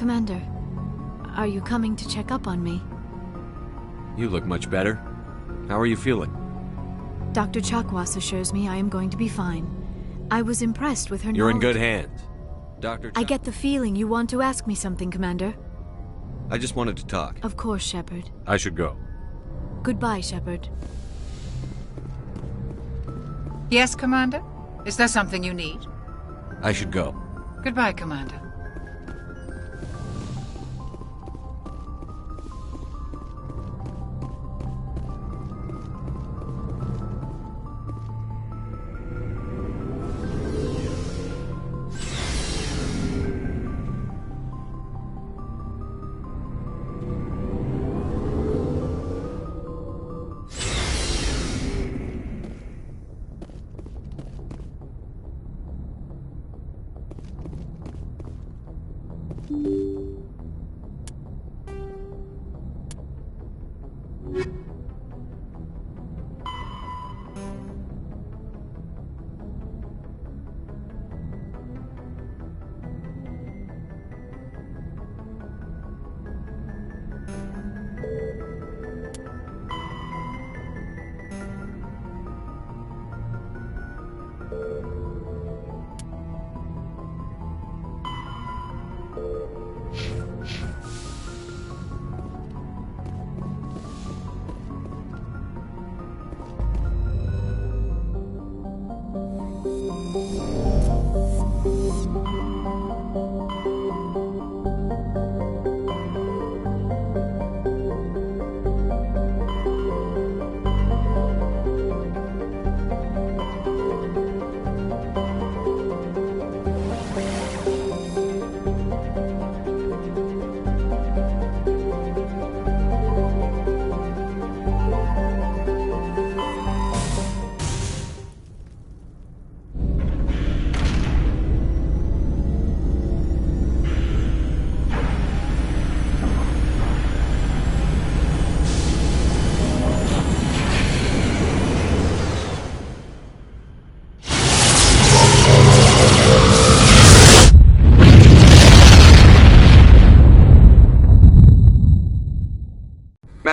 Commander, are you coming to check up on me? You look much better. How are you feeling? Dr. Chakwas assures me I am going to be fine. I was impressed with her knowledge. You're in good hands. I get the feeling you want to ask me something, Commander. I just wanted to talk. Of course, Shepard. I should go. Goodbye, Shepard. Yes, Commander? Is there something you need? I should go. Goodbye, Commander.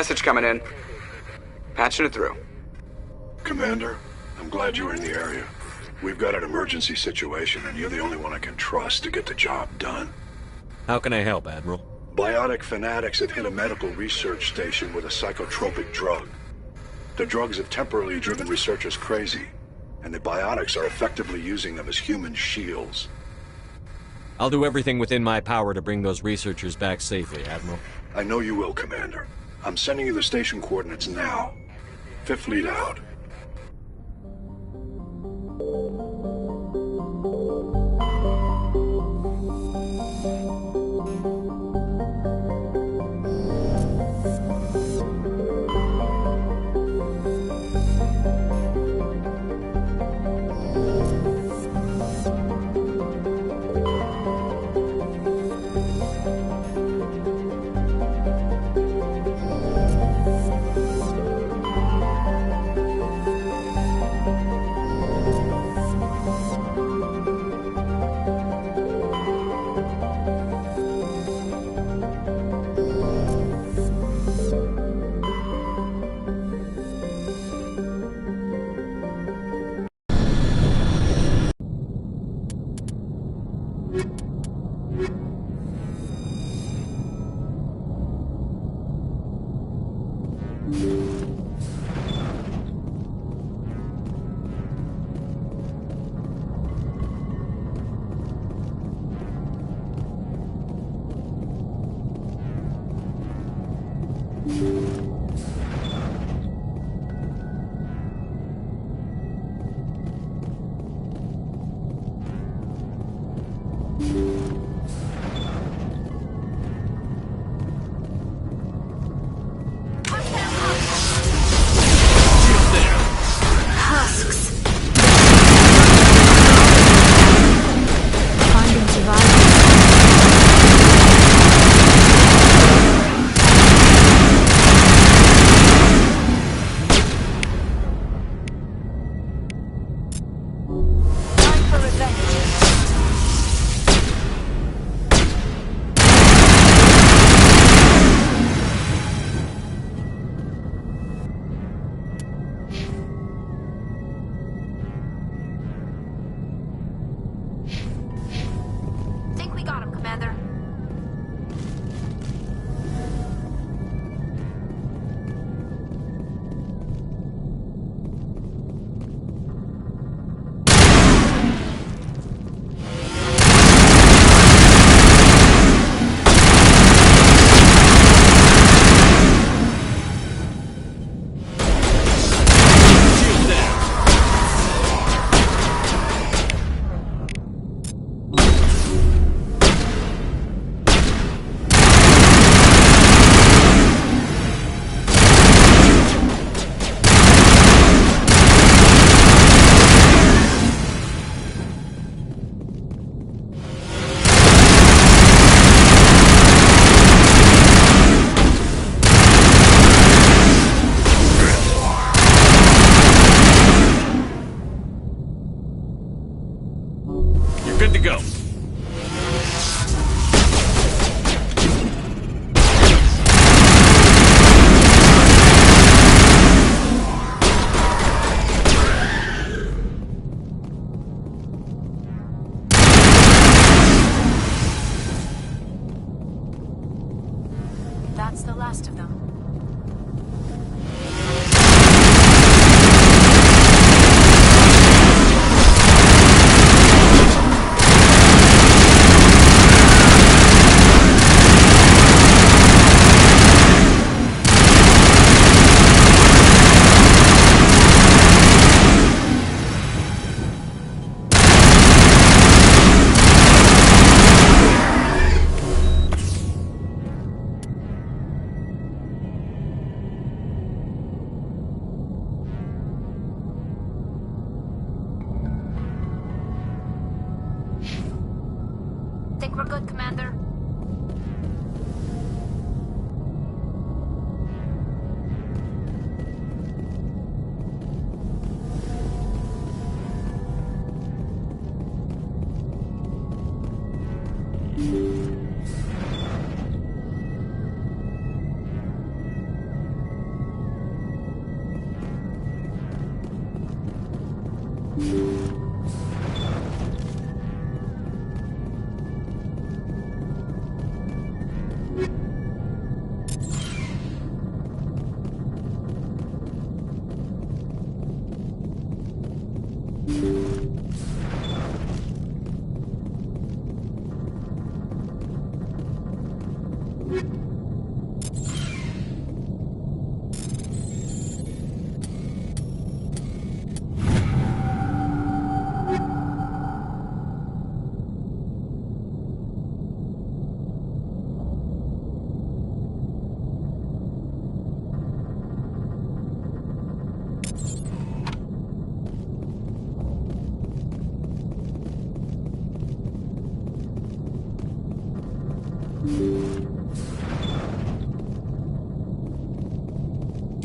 Message coming in. Patching it through. Commander, I'm glad you were in the area. We've got an emergency situation, and you're the only one I can trust to get the job done. How can I help, Admiral? Biotic fanatics have hit a medical research station with a psychotropic drug. The drugs have temporarily driven researchers crazy, and the biotics are effectively using them as human shields. I'll do everything within my power to bring those researchers back safely, Admiral. I know you will, Commander. I'm sending you the station coordinates now. Fifth Fleet out.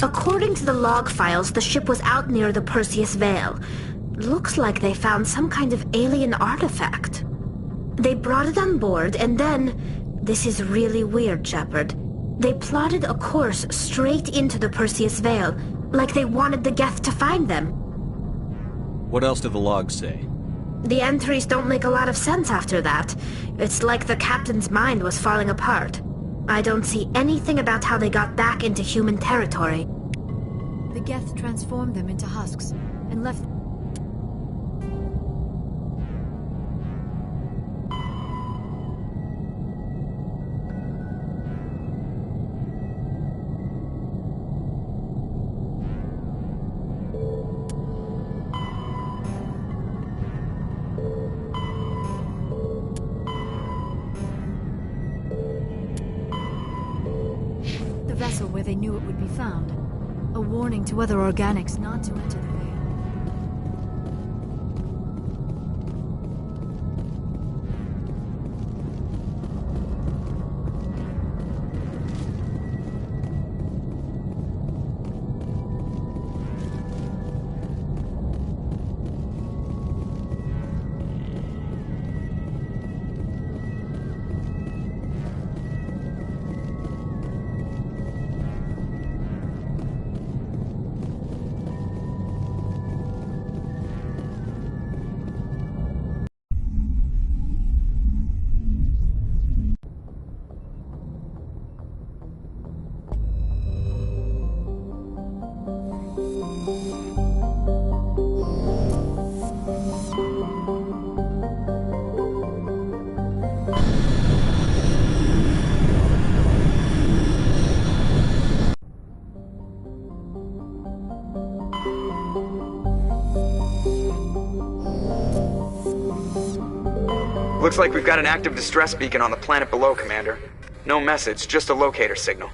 According to the log files, the ship was out near the Perseus Veil. Looks like they found some kind of alien artifact. They brought it on board, and then... This is really weird, Shepard. They plotted a course straight into the Perseus Veil, like they wanted the Geth to find them. What else do the logs say? The entries don't make a lot of sense after that. It's like the captain's mind was falling apart. I don't see anything about how they got back into human territory. The Geth transformed them into husks and left. The vessel where they knew it would be found. A warning to other organics not to enter the veil. Looks like we've got an active distress beacon on the planet below, Commander. No message, just a locator signal.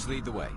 Please lead the way.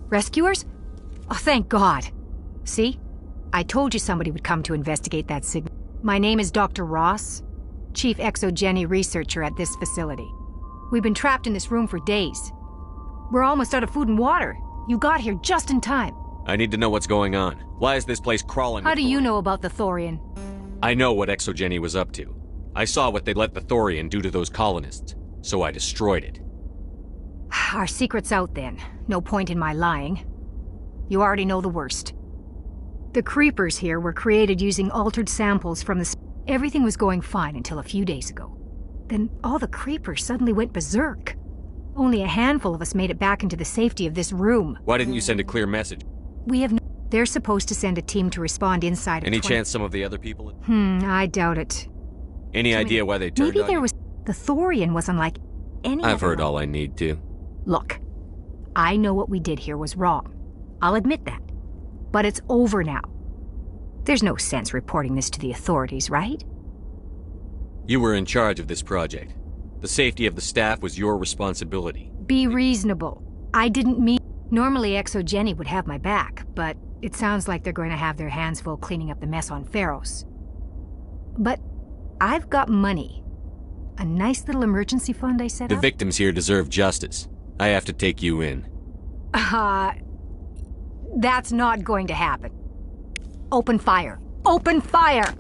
Rescuers? Oh, thank God. See? I told you somebody would come to investigate that signal. My name is Dr. Ross, Chief Exogeny Researcher at this facility. We've been trapped in this room for days. We're almost out of food and water. You got here just in time. I need to know what's going on. Why is this place crawling? How do you know about the Thorian? I know what Exogeny was up to. I saw what they let the Thorian do to those colonists, so I destroyed it. Our secret's out then. No point in my lying. You already know the worst. The creepers here were created using altered samples from the... Everything was going fine until a few days ago. Then all the creepers suddenly went berserk. Only a handful of us made it back into the safety of this room. Why didn't you send a clear message? We have no... They're supposed to send a team to respond inside of Any chance some of the other people... I doubt it. Any idea why they turned Maybe on there you? was... The Thorian was unlike any I've other heard one. all I need to. Look, I know what we did here was wrong. I'll admit that. But it's over now. There's no sense reporting this to the authorities, right? You were in charge of this project. The safety of the staff was your responsibility. Be reasonable. I didn't mean... Normally Exogeny would have my back, but it sounds like they're going to have their hands full cleaning up the mess on Pharos. But I've got money. A nice little emergency fund I set The up. victims here deserve justice. I have to take you in. That's not going to happen. Open fire. Open fire!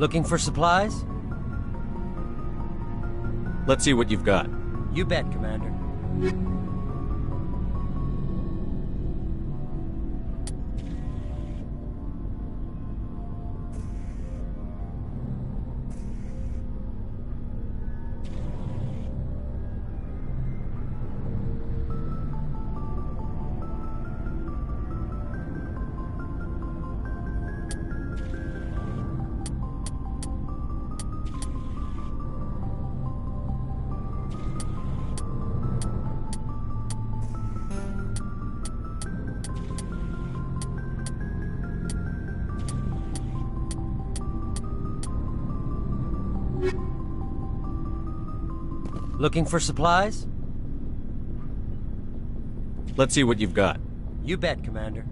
Looking for supplies? Let's see what you've got. You bet, Commander. Looking for supplies? Let's see what you've got. You bet, Commander.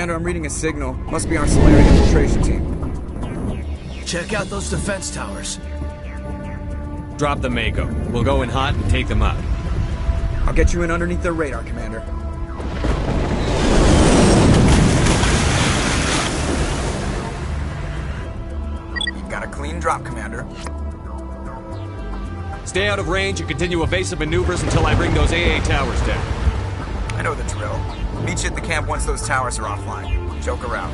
Commander, I'm reading a signal. Must be our Solarian infiltration team. Check out those defense towers. Drop the Mako. We'll go in hot and take them out. I'll get you in underneath their radar, Commander. Got a clean drop, Commander. Stay out of range and continue evasive maneuvers until I bring those AA towers down. I know the drill. Meet you at the camp once those towers are offline. Joke around.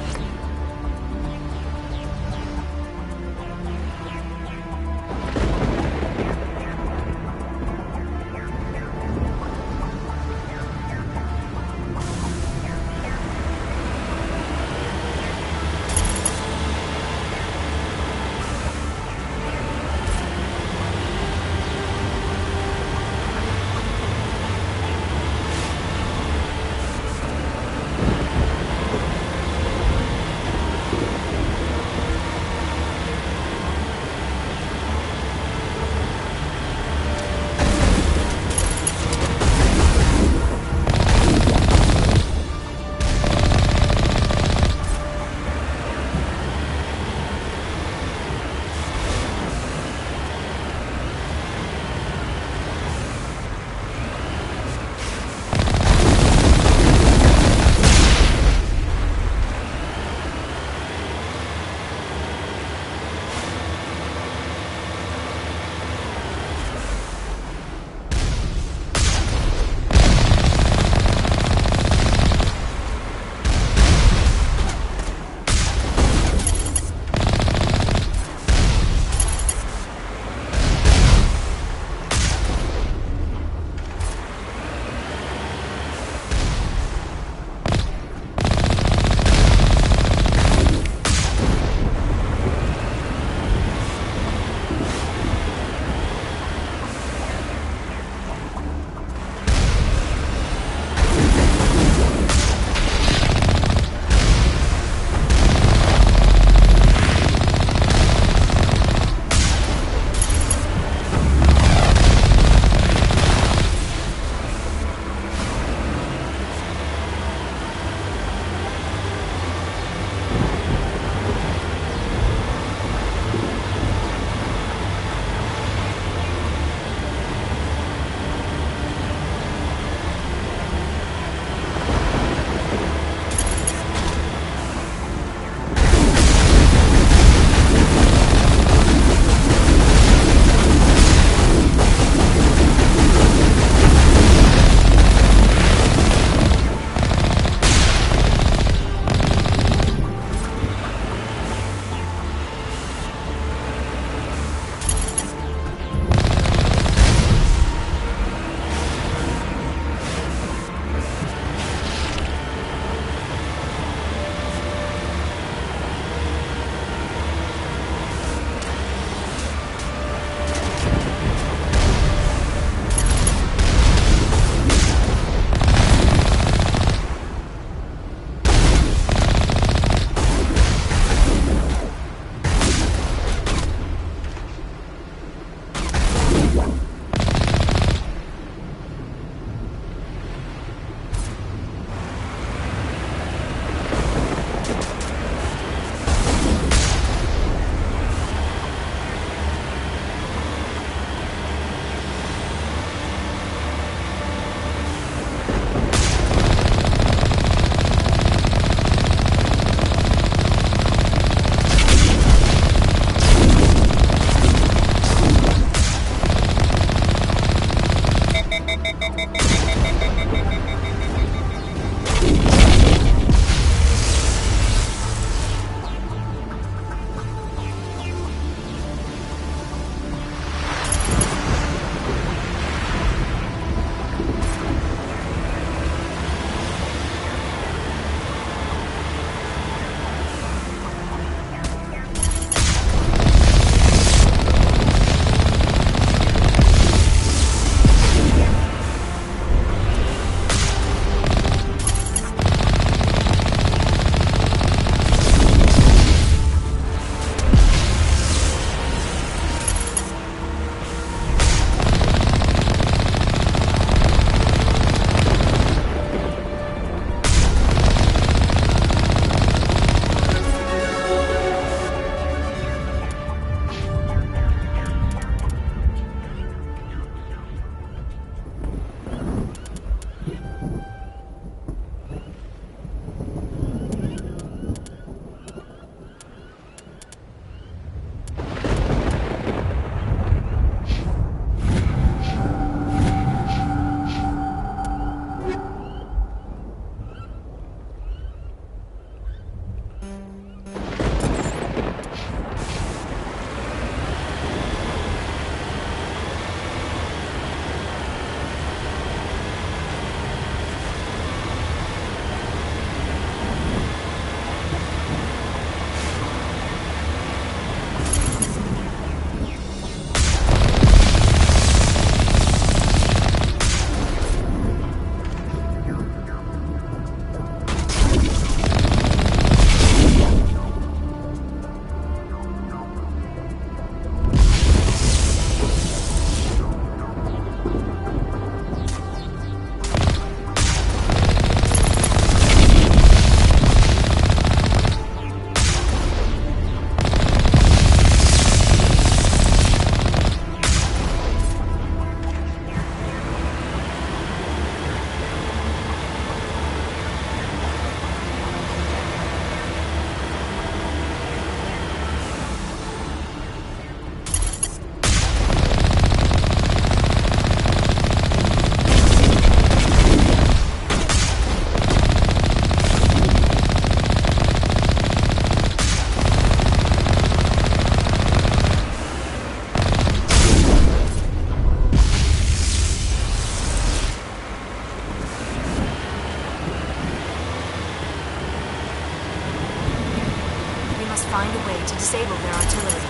find a way to disable their artillery.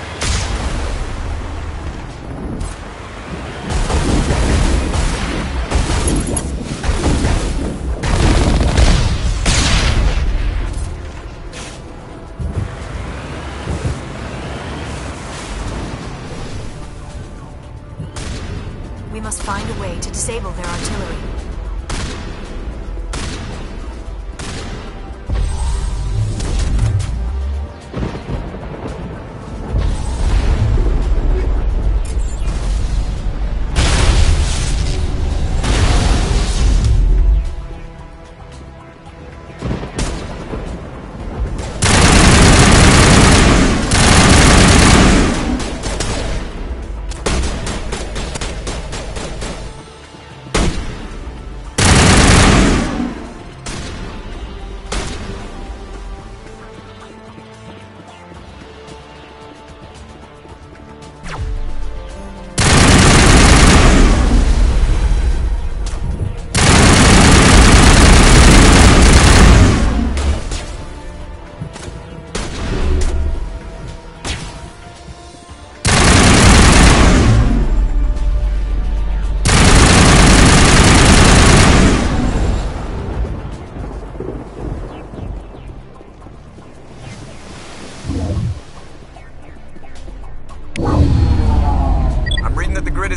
We must find a way to disable their artillery.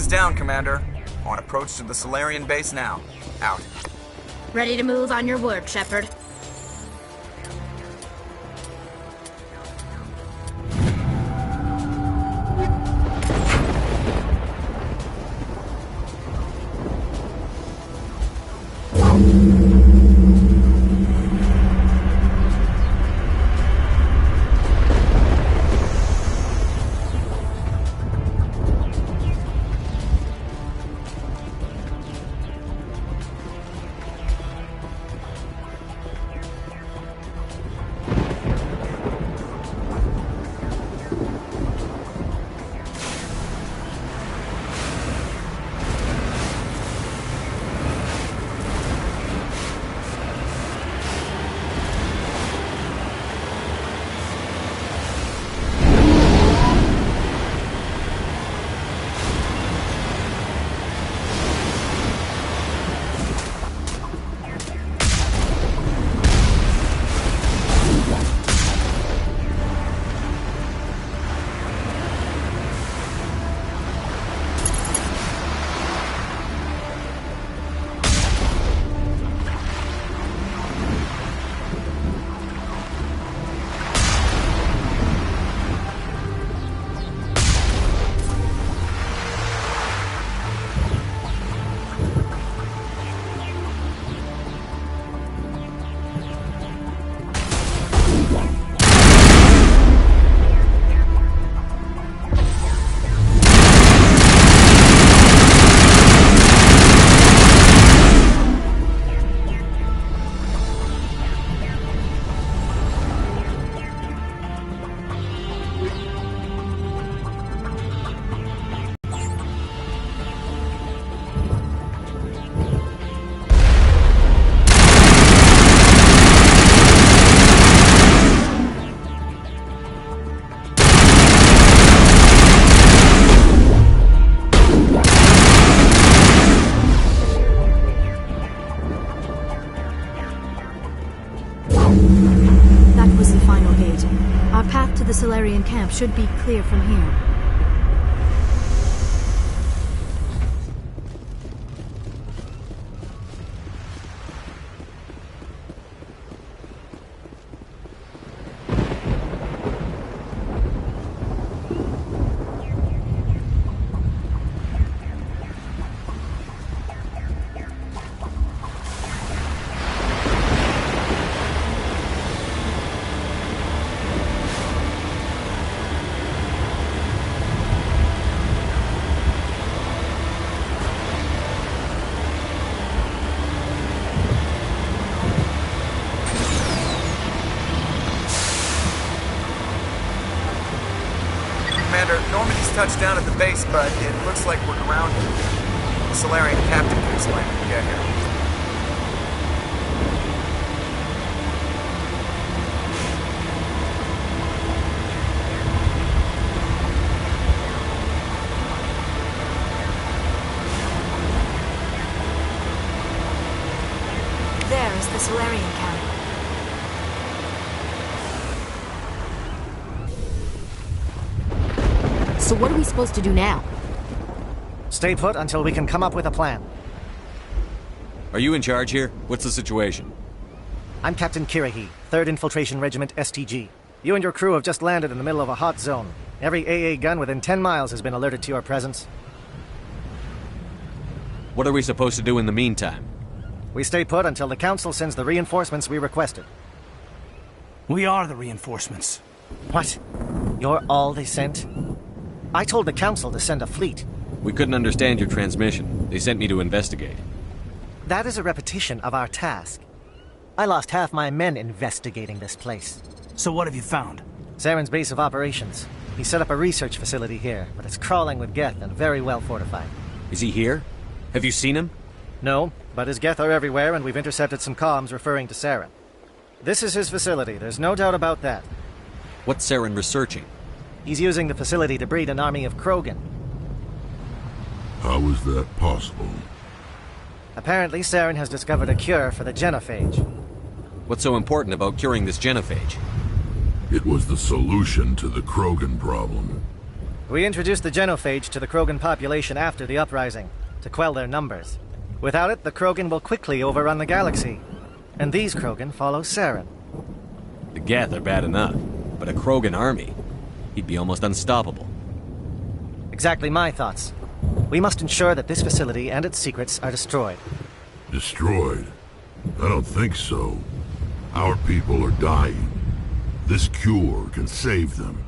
Down, Commander. On approach to the Solarian base now. Out. Ready to move on your word, Shepard. The Solarian camp should be clear from here. Touched down at the base, but it looks like we're grounded. The Solarian captain can explain when we get here. So what are we supposed to do now? Stay put until we can come up with a plan. Are you in charge here? What's the situation? I'm Captain Kirahi, 3rd Infiltration Regiment STG. You and your crew have just landed in the middle of a hot zone. Every AA gun within 10 miles has been alerted to your presence. What are we supposed to do in the meantime? We stay put until the Council sends the reinforcements we requested. We are the reinforcements. What? You're all they sent? I told the Council to send a fleet. We couldn't understand your transmission. They sent me to investigate. That is a repetition of our task. I lost half my men investigating this place. So what have you found? Saren's base of operations. He set up a research facility here, but it's crawling with Geth and very well fortified. Is he here? Have you seen him? No, but his Geth are everywhere, and we've intercepted some comms referring to Saren. This is his facility, there's no doubt about that. What's Saren researching? He's using the facility to breed an army of Krogan. How is that possible? Apparently, Saren has discovered a cure for the genophage. What's so important about curing this genophage? It was the solution to the Krogan problem. We introduced the genophage to the Krogan population after the uprising, to quell their numbers. Without it, the Krogan will quickly overrun the galaxy. And these Krogan follow Saren. The Geth are bad enough, but a Krogan army? He'd be almost unstoppable. Exactly my thoughts. We must ensure that this facility and its secrets are destroyed. Destroyed? I don't think so. Our people are dying. This cure can save them.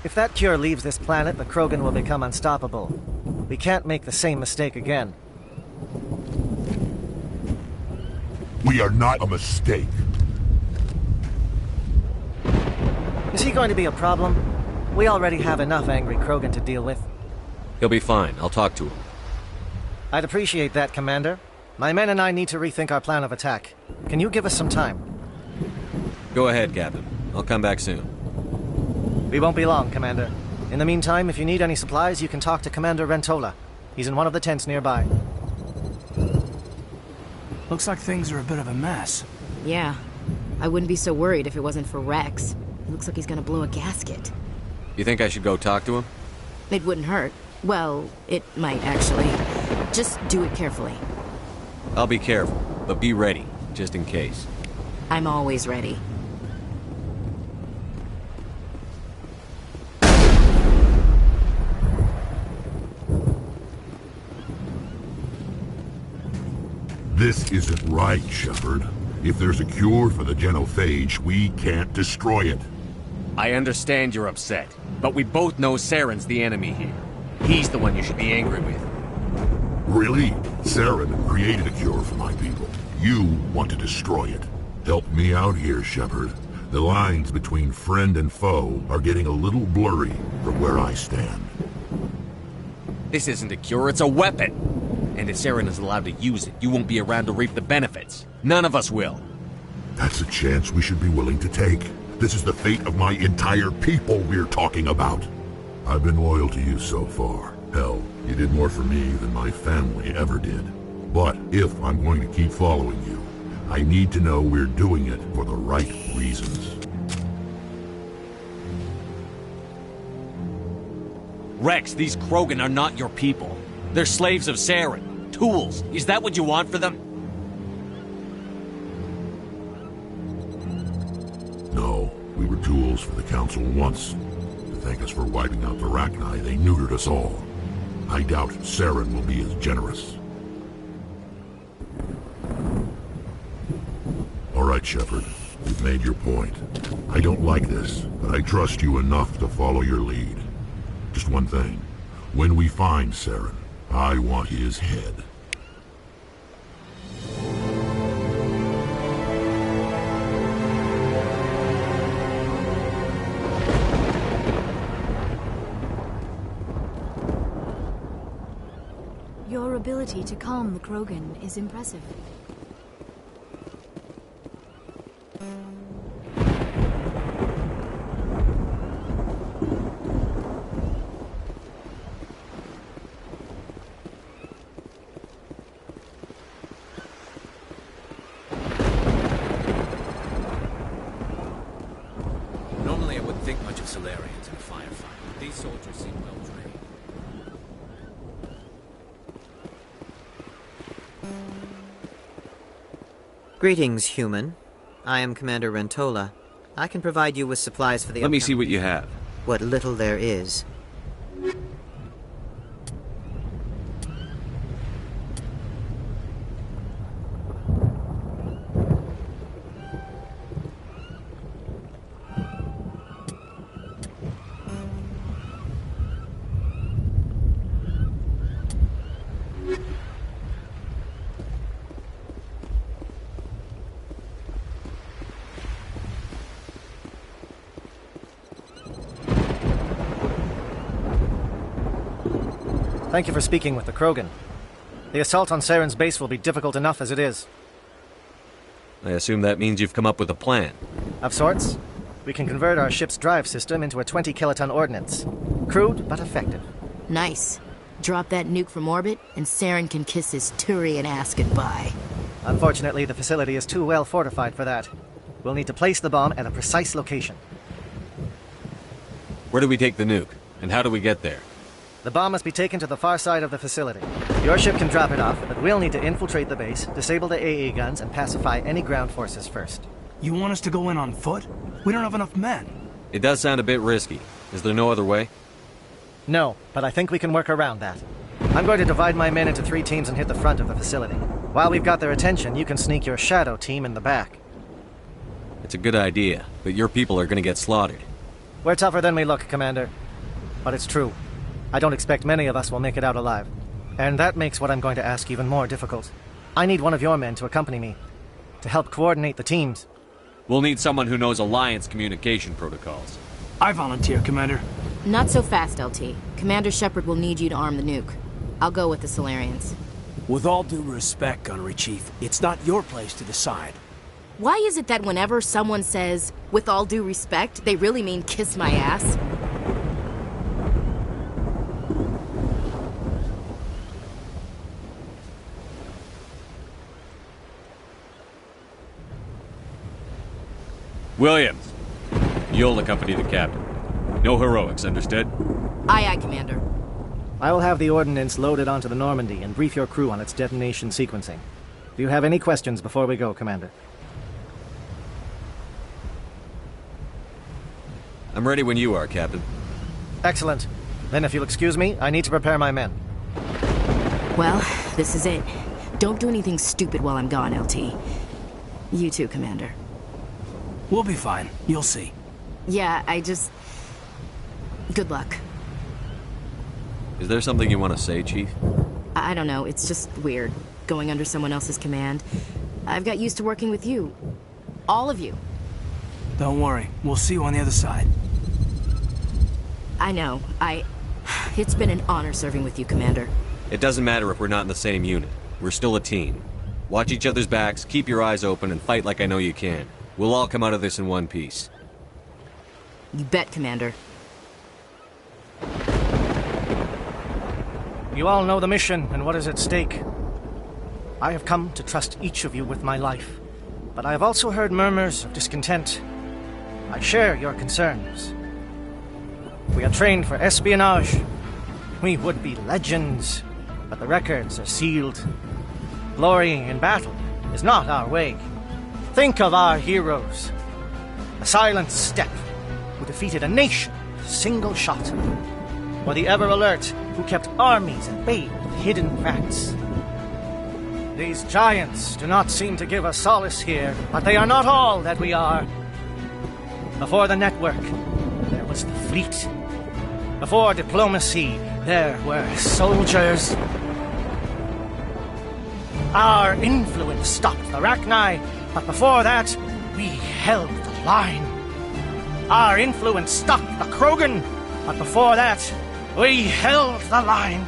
If that cure leaves this planet, the Krogan will become unstoppable. We can't make the same mistake again. We are not a mistake. Is he going to be a problem? We already have enough angry Krogan to deal with. He'll be fine. I'll talk to him. I'd appreciate that, Commander. My men and I need to rethink our plan of attack. Can you give us some time? Go ahead, Captain. I'll come back soon. We won't be long, Commander. In the meantime, if you need any supplies, you can talk to Commander Rentola. He's in one of the tents nearby. Looks like things are a bit of a mess. Yeah. I wouldn't be so worried if it wasn't for Rex. Looks like he's gonna blow a gasket. You think I should go talk to him? It wouldn't hurt. Well, it might actually. Just do it carefully. I'll be careful, but be ready, just in case. I'm always ready. This isn't right, Shepard. If there's a cure for the genophage, we can't destroy it. I understand you're upset, but we both know Saren's the enemy here. He's the one you should be angry with. Really? Saren created a cure for my people. You want to destroy it. Help me out here, Shepard. The lines between friend and foe are getting a little blurry from where I stand. This isn't a cure, it's a weapon! And if Saren is allowed to use it, you won't be around to reap the benefits. None of us will. That's a chance we should be willing to take. This is the fate of my entire people we're talking about. I've been loyal to you so far. Hell, you did more for me than my family ever did. But if I'm going to keep following you, I need to know we're doing it for the right reasons. Rex, these Krogan are not your people. They're slaves of Saren. Tools. Is that what you want for them? No, we were tools for the Council once. To thank us for wiping out the Rachni, they neutered us all. I doubt Saren will be as generous. All right, Shepard. You've made your point. I don't like this, but I trust you enough to follow your lead. Just one thing. When we find Saren, I want his head. Your ability to calm the Krogan is impressive. Normally I wouldn't think much of Solarians in a firefight, but these soldiers seem well trained. Greetings, human. I am Commander Rentola. I can provide you with supplies for the Let me see what you have. What little there is. Thank you for speaking with the Krogan. The assault on Saren's base will be difficult enough as it is. I assume that means you've come up with a plan. Of sorts. We can convert our ship's drive system into a 20-kiloton ordnance. Crude, but effective. Nice. Drop that nuke from orbit, and Saren can kiss his Turian ass goodbye. Unfortunately, the facility is too well fortified for that. We'll need to place the bomb at a precise location. Where do we take the nuke? And how do we get there? The bomb must be taken to the far side of the facility. Your ship can drop it off, but we'll need to infiltrate the base, disable the AA guns, and pacify any ground forces first. You want us to go in on foot? We don't have enough men. It does sound a bit risky. Is there no other way? No, but I think we can work around that. I'm going to divide my men into 3 teams and hit the front of the facility. While we've got their attention, you can sneak your shadow team in the back. It's a good idea, but your people are going to get slaughtered. We're tougher than we look, Commander. But it's true. I don't expect many of us will make it out alive. And that makes what I'm going to ask even more difficult. I need one of your men to accompany me, to help coordinate the teams. We'll need someone who knows Alliance communication protocols. I volunteer, Commander. Not so fast, LT. Commander Shepard will need you to arm the nuke. I'll go with the Solarians. With all due respect, Gunnery Chief, it's not your place to decide. Why is it that whenever someone says, with all due respect, they really mean kiss my ass? Williams, you'll accompany the captain. No heroics, understood? Aye, aye, Commander. I will have the ordnance loaded onto the Normandy and brief your crew on its detonation sequencing. Do you have any questions before we go, Commander? I'm ready when you are, Captain. Excellent. Then if you'll excuse me, I need to prepare my men. Well, this is it. Don't do anything stupid while I'm gone, LT. You too, Commander. We'll be fine. You'll see. Yeah, good luck. Is there something you want to say, Chief? I don't know, it's just weird, going under someone else's command. I've got used to working with you. All of you. Don't worry, we'll see you on the other side. I know, It's been an honor serving with you, Commander. It doesn't matter if we're not in the same unit. We're still a team. Watch each other's backs, keep your eyes open, and fight like I know you can. We'll all come out of this in one piece. You bet, Commander. You all know the mission and what is at stake. I have come to trust each of you with my life, but I have also heard murmurs of discontent. I share your concerns. We are trained for espionage. We would be legends, but the records are sealed. Glory in battle is not our way. Think of our heroes. The silent step who defeated a nation with a single shot. Or the ever-alert who kept armies at bay with hidden facts. These giants do not seem to give us solace here, but they are not all that we are. Before the network, there was the fleet. Before diplomacy, there were soldiers. Our influence stopped the Rachni, but before that, we held the line. Our influence stopped the Krogan, but before that, we held the line.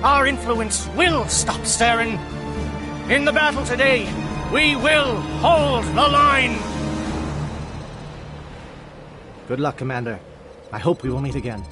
Our influence will stop Saren. In the battle today, we will hold the line. Good luck, Commander. I hope we will meet again.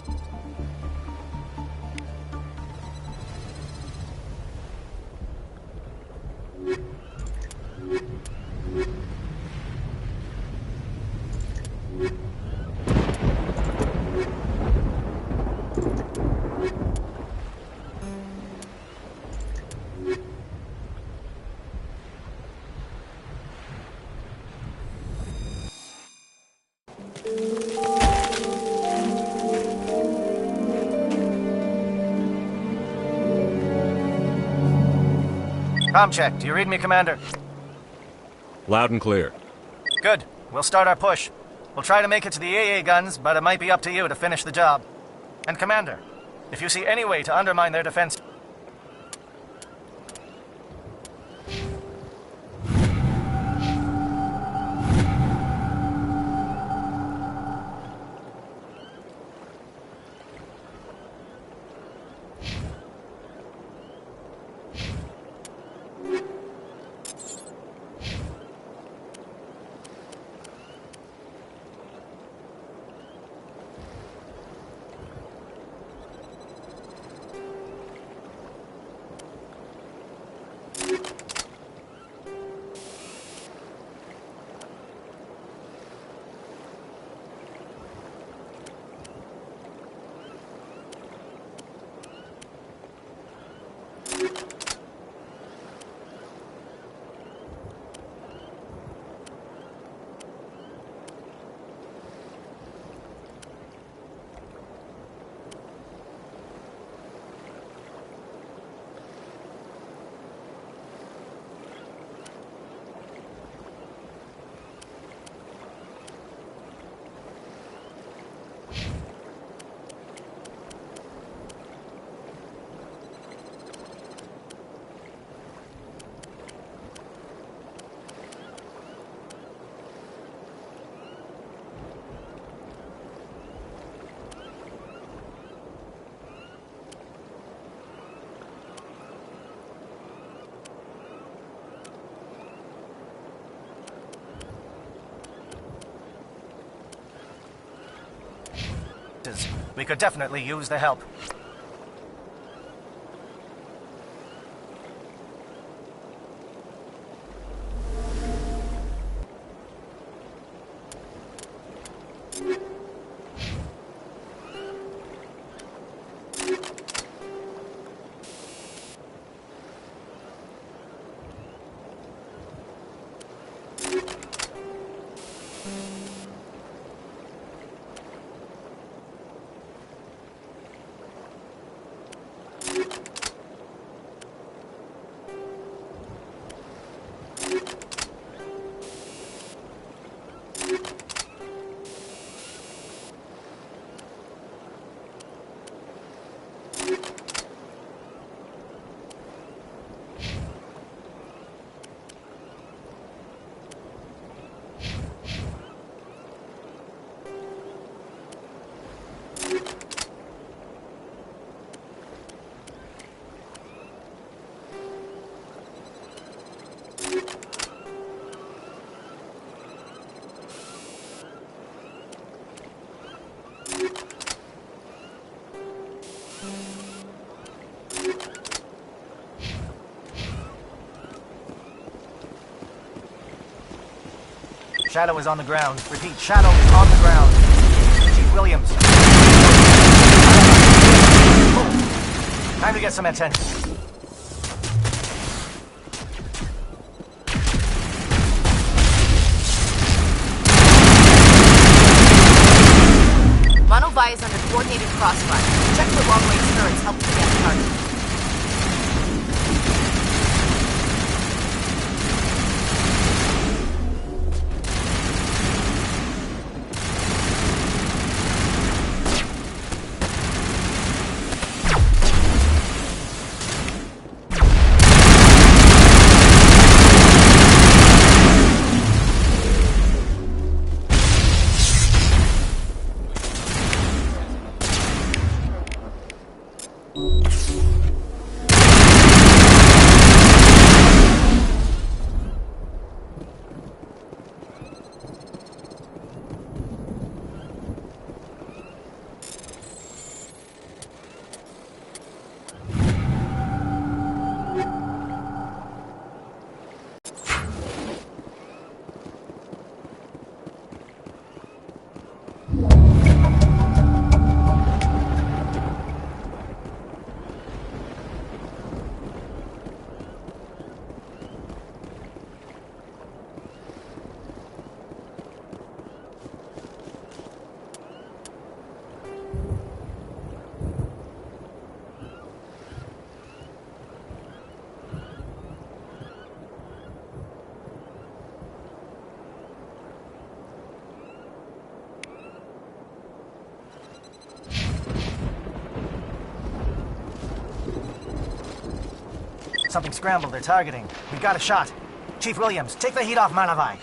Com check. Do you read me, Commander? Loud and clear. Good. We'll start our push. We'll try to make it to the AA guns, but it might be up to you to finish the job. And Commander, if you see any way to undermine their defense... We could definitely use the help. Shadow is on the ground. Repeat, Shadow is on the ground. Chief Williams. Time to get some attention. Monovi is under coordinated crossfire. Check for long-range turrets help to get the target. something scrambled they're targeting. We got a shot. Chief Williams, take the heat off Manavai.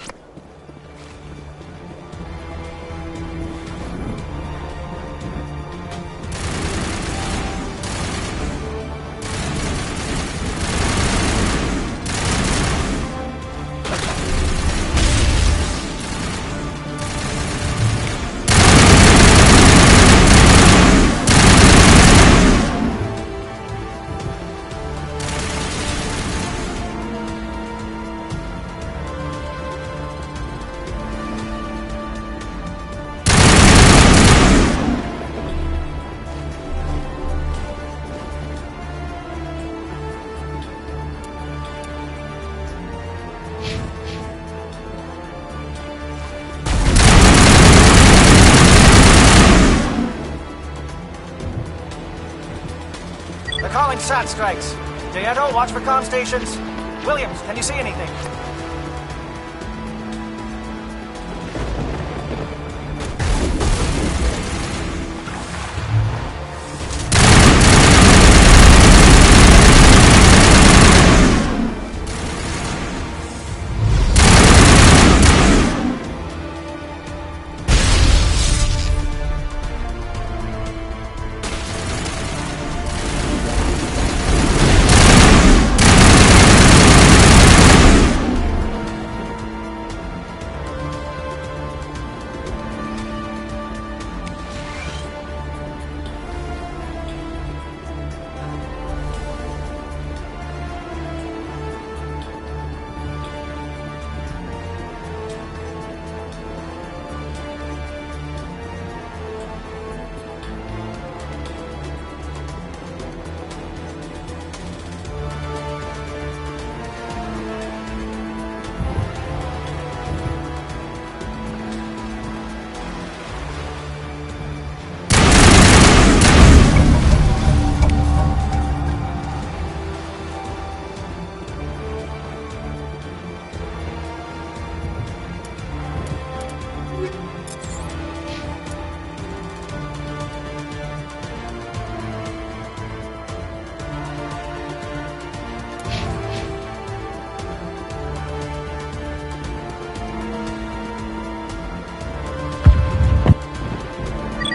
Calling SAT strikes. Dieto, watch for comm stations. Williams, can you see anything?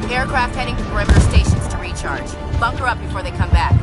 Aircraft heading to perimeter stations to recharge. Bunker up before they come back.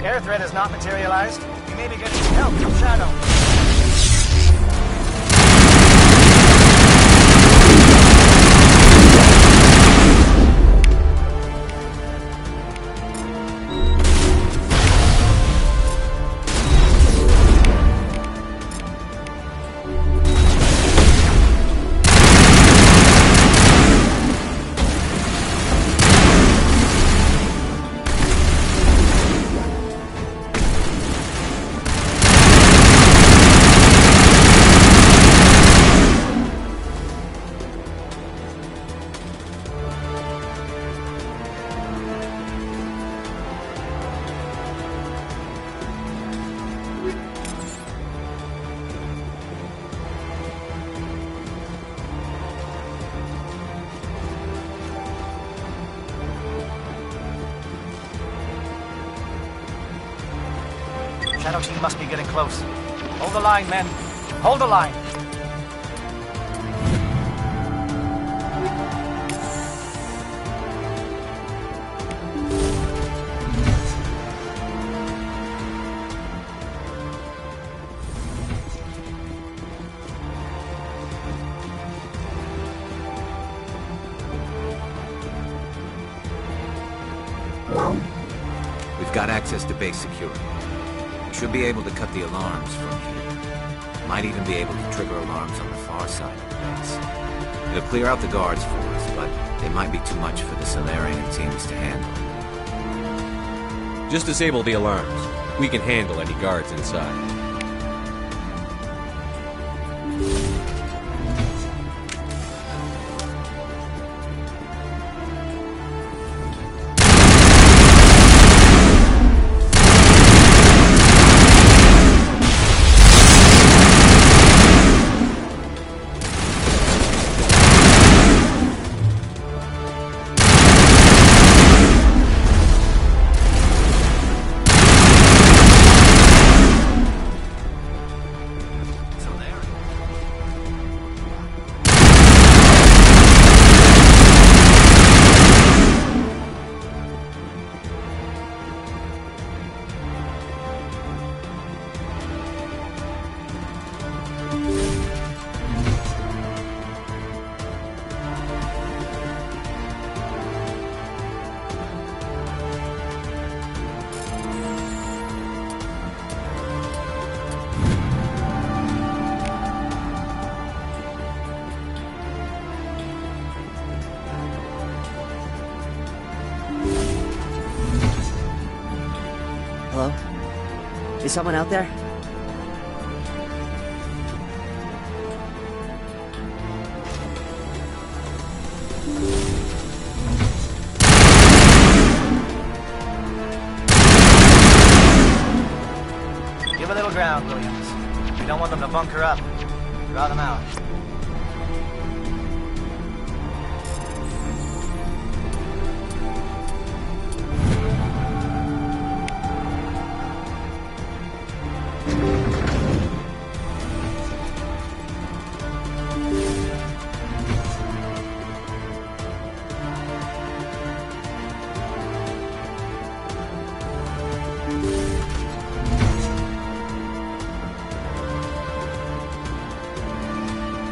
Air threat has not materialized. We may be getting help from Shadow. Shadow team must be getting close. Hold the line, men. Hold the line. We've got access to base security. We should be able to cut the alarms from here. Might even be able to trigger alarms on the far side of the base. It'll clear out the guards for us, but they might be too much for the Solarian teams to handle. Just disable the alarms. We can handle any guards inside. Hello? Is someone out there? Give a little ground, Williams. We don't want them to bunker up. Draw them out.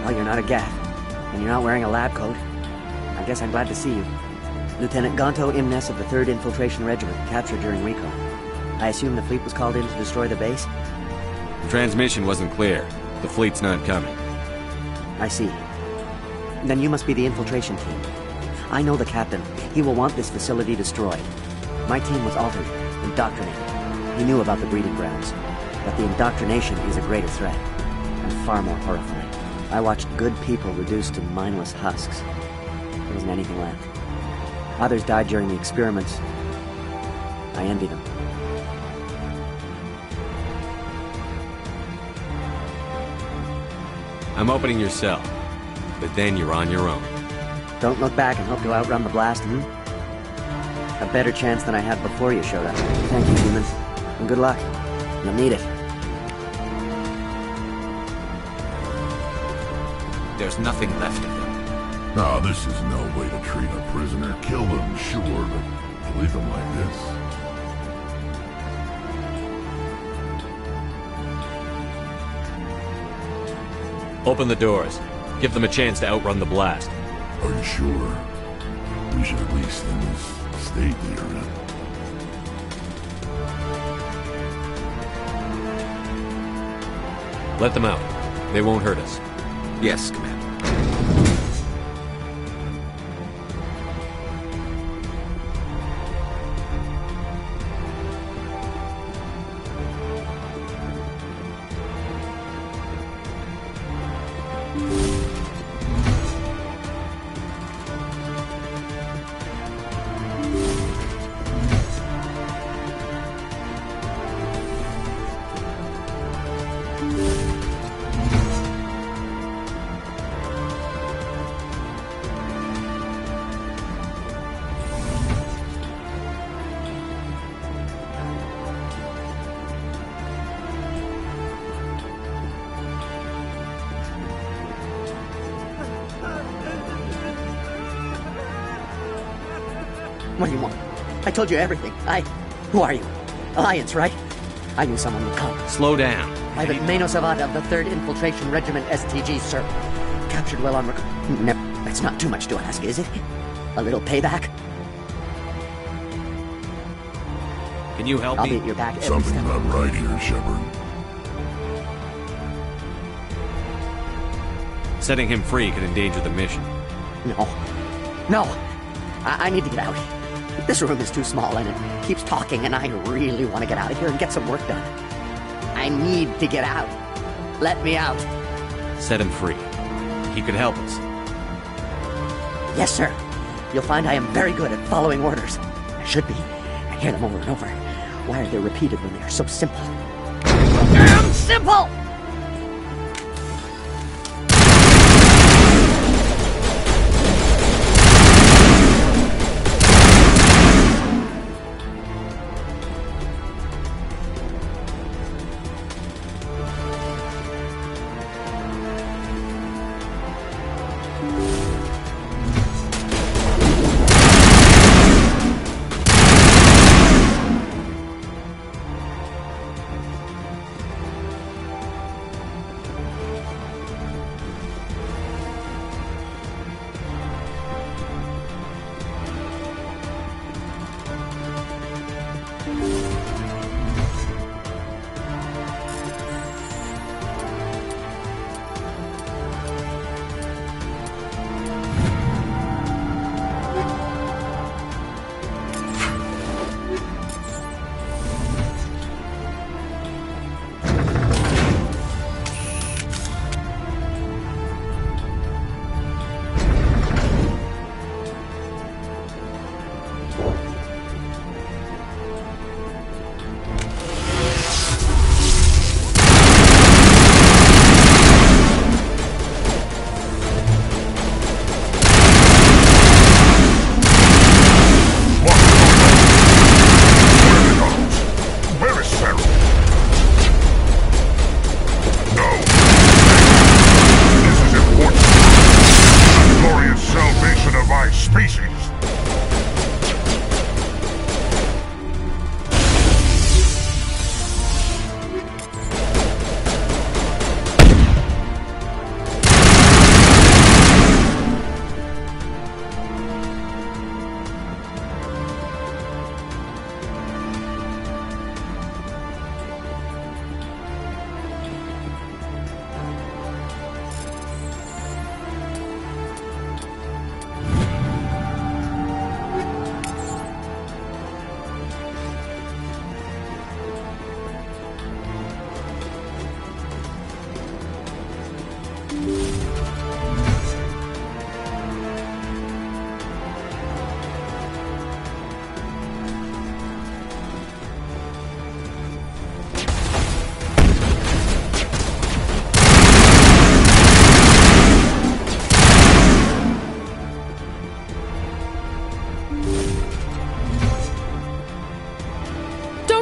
Well, you're not a Gath, and you're not wearing a lab coat. I guess I'm glad to see you. Lieutenant Gonto Imnes of the 3rd Infiltration Regiment, captured during recon. I assume the fleet was called in to destroy the base? The transmission wasn't clear. The fleet's not coming. I see. Then you must be the infiltration team. I know the captain. He will want this facility destroyed. My team was altered, indoctrinated. He knew about the breeding grounds. But the indoctrination is a greater threat, and far more horrifying. I watched good people reduced to mindless husks. There wasn't anything left. Others died during the experiments. I envy them. I'm opening your cell, but then you're on your own. Don't look back and hope to outrun the blast, A better chance than I had before you showed up. Thank you, humans. And good luck. You'll need it. There's nothing left of them. Now, this is no way to treat a prisoner. Kill them, sure, but to leave them like this. Open the doors. Give them a chance to outrun the blast. Are you sure? We should at least in this state they're in. Let them out. They won't hurt us. Yes, Commander. What do you want? I told you everything. Who are you? Alliance, right? I knew someone would come. Slow down. Private Mano Zavada of the 3rd Infiltration Regiment STG, sir. Captured well on that's not too much to ask, is it? A little payback? Can you help me? I'll be at your back every Something's step. not right here, Shepard. Setting him free could endanger the mission. No. I need to get out. This room is too small and it keeps talking, and I really want to get out of here and get some work done. I need to get out. Let me out. Set him free. He could help us. Yes, sir. You'll find I am very good at following orders. I should be. I hear them over and over. Why are they repeated when they are so simple? Damn simple!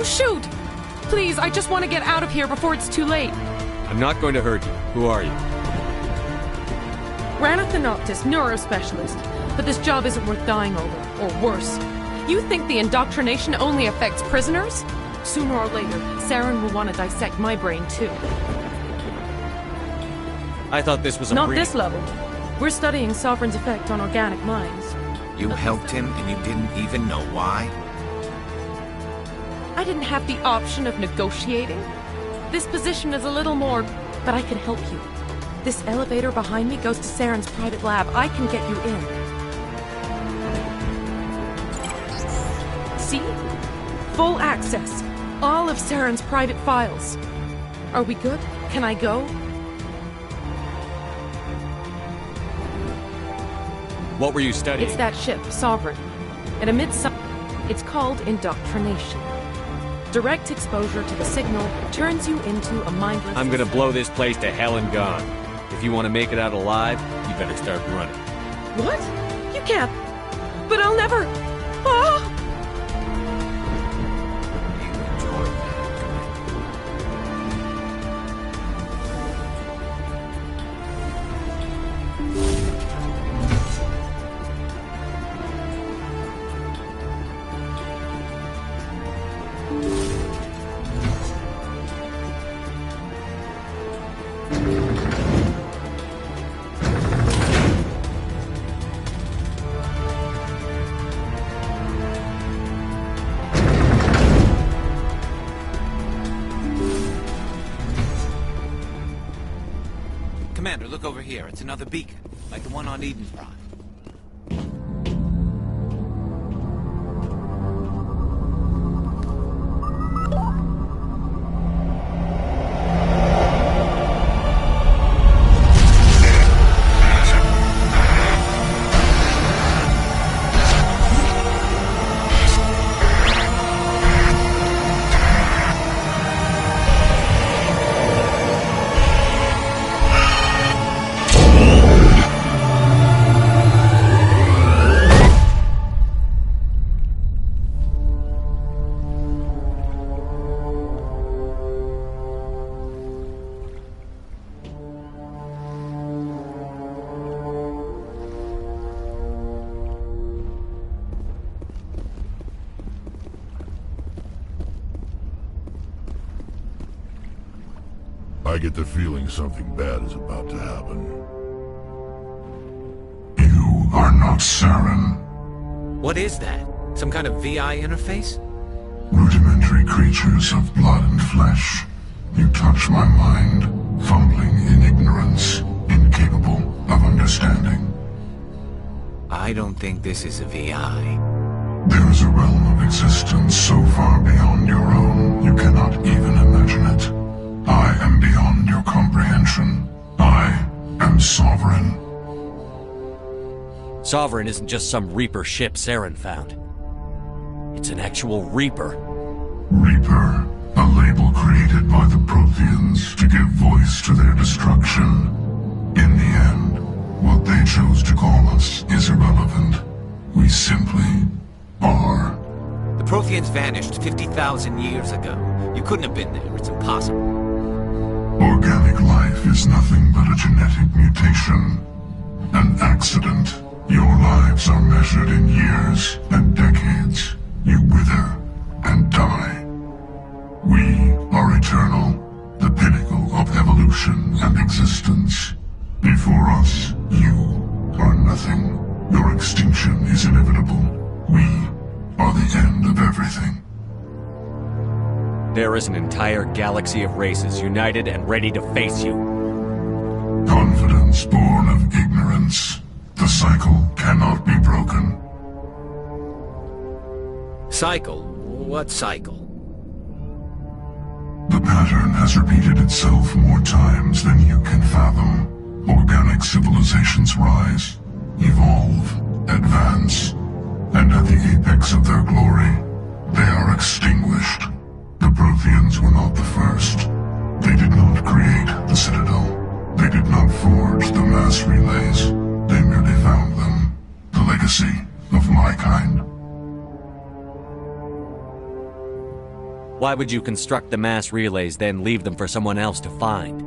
Shoot! Please, I just want to get out of here before it's too late. I'm not going to hurt you. Who are you? Ranathanoptis, neurospecialist. But this job isn't worth dying over, or worse. You think the indoctrination only affects prisoners? Sooner or later, Saren will want to dissect my brain too. I thought this was a Not this level. We're studying Sovereign's effect on organic minds. You helped him and you didn't even know why? I didn't have the option of negotiating. This position is a little more, but I can help you. This elevator behind me goes to Saren's private lab. I can get you in. See? Full access. All of Saren's private files. Are we good? Can I go? What were you studying? It's that ship, Sovereign. It emits some... It's called indoctrination. Direct exposure to the signal turns you into a mindless... I'm gonna blow this place to hell and gone. If you want to make it out alive, you better start running. What? You can't... But I'll never... Ah! Commander, look over here. It's another beacon, like the one on Eden Prime. I get the feeling something bad is about to happen. You are not Saren. What is that? Some kind of VI interface? Rudimentary creatures of blood and flesh. You touch my mind, fumbling in ignorance, incapable of understanding. I don't think this is a VI. There is a realm of existence so far beyond your own, you cannot even imagine it. I am beyond your comprehension. I am Sovereign. Sovereign isn't just some Reaper ship Saren found. It's an actual Reaper. Reaper, a label created by the Protheans to give voice to their destruction. In the end, what they chose to call us is irrelevant. We simply are. The Protheans vanished 50,000 years ago. You couldn't have been there. It's impossible. Organic life is nothing but a genetic mutation. An accident. Your lives are measured in years and decades. You wither and die. We are eternal, the pinnacle of evolution and existence. Before us, you are nothing. Your extinction is inevitable. We are the end of everything. There is an entire galaxy of races united and ready to face you. Confidence born of ignorance. The cycle cannot be broken. Cycle? What cycle? The pattern has repeated itself more times than you can fathom. Organic civilizations rise, evolve, advance, and at the apex of their glory, they are extinguished. The Protheans were not the first. They did not create the Citadel. They did not forge the mass relays. They merely found them. The legacy of my kind. Why would you construct the mass relays, then leave them for someone else to find?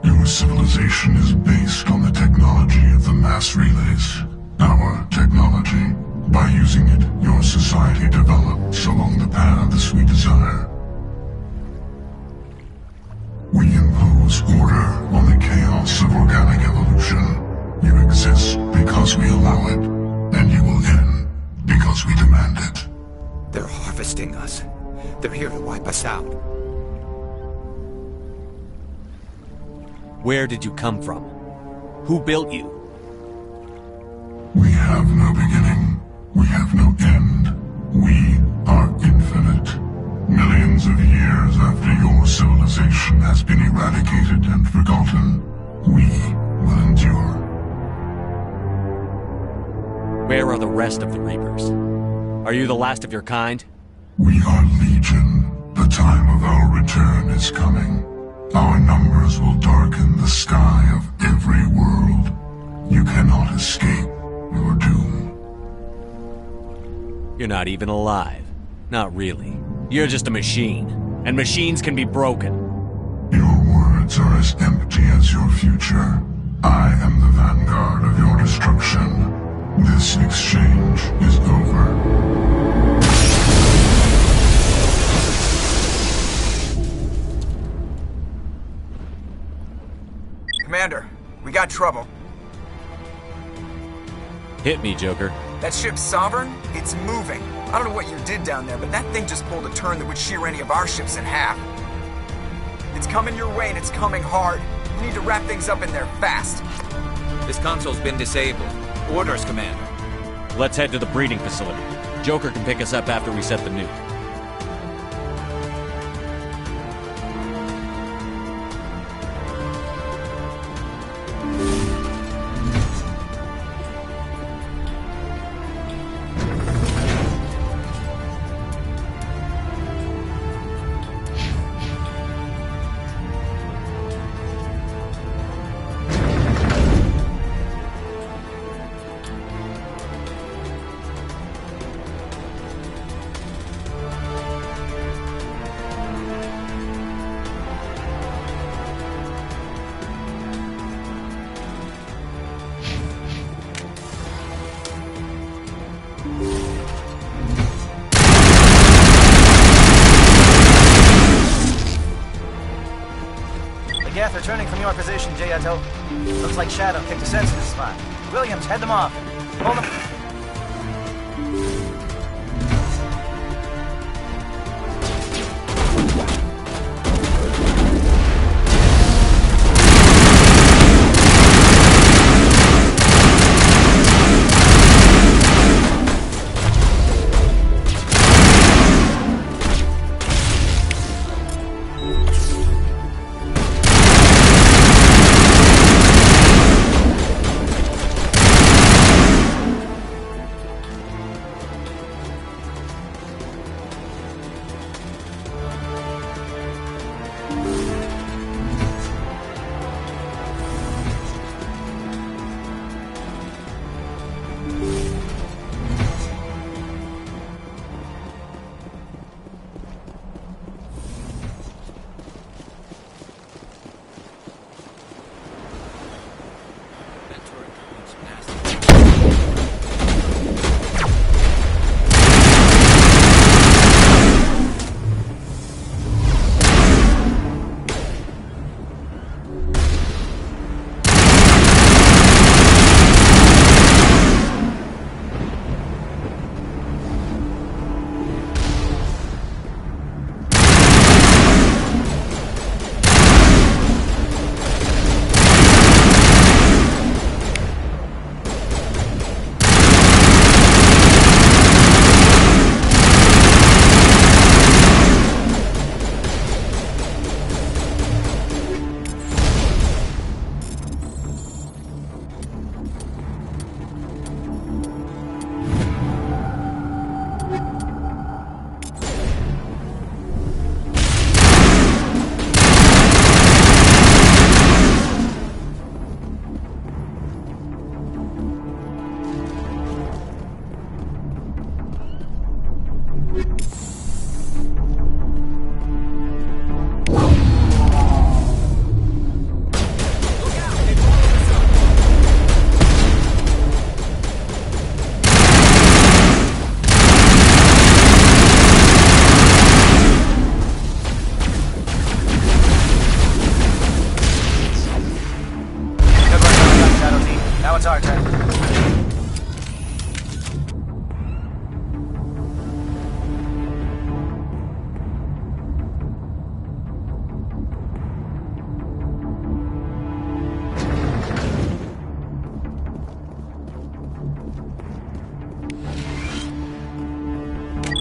Your civilization is based on the technology of the mass relays. Our technology. By using it, your society develops along the paths we desire. We impose order on the chaos of organic evolution. You exist because we allow it, and you will end because we demand it. They're harvesting us. They're here to wipe us out. Where did you come from? Who built you? We have no beginning. We have no end. We are infinite. Millions of years after your civilization has been eradicated and forgotten, we will endure. Where are the rest of the Reapers? Are you the last of your kind? We are Legion. The time of our return is coming. Our numbers will darken the sky of every world. You cannot escape your doom. You're not even alive. Not really. You're just a machine. And machines can be broken. Your words are as empty as your future. I am the vanguard of your destruction. This exchange is over. Commander, we got trouble. Hit me, Joker. That ship's Sovereign? It's moving. I don't know what you did down there, but that thing just pulled a turn that would shear any of our ships in half. It's coming your way, and it's coming hard. We need to wrap things up in there fast. This console's been disabled. Orders, Commander. Let's head to the breeding facility. Joker can pick us up after we set the nuke. Geth returning from your position, Jayato. Looks like Shadow kicked a sensitive spot. Williams, head them off. Hold them.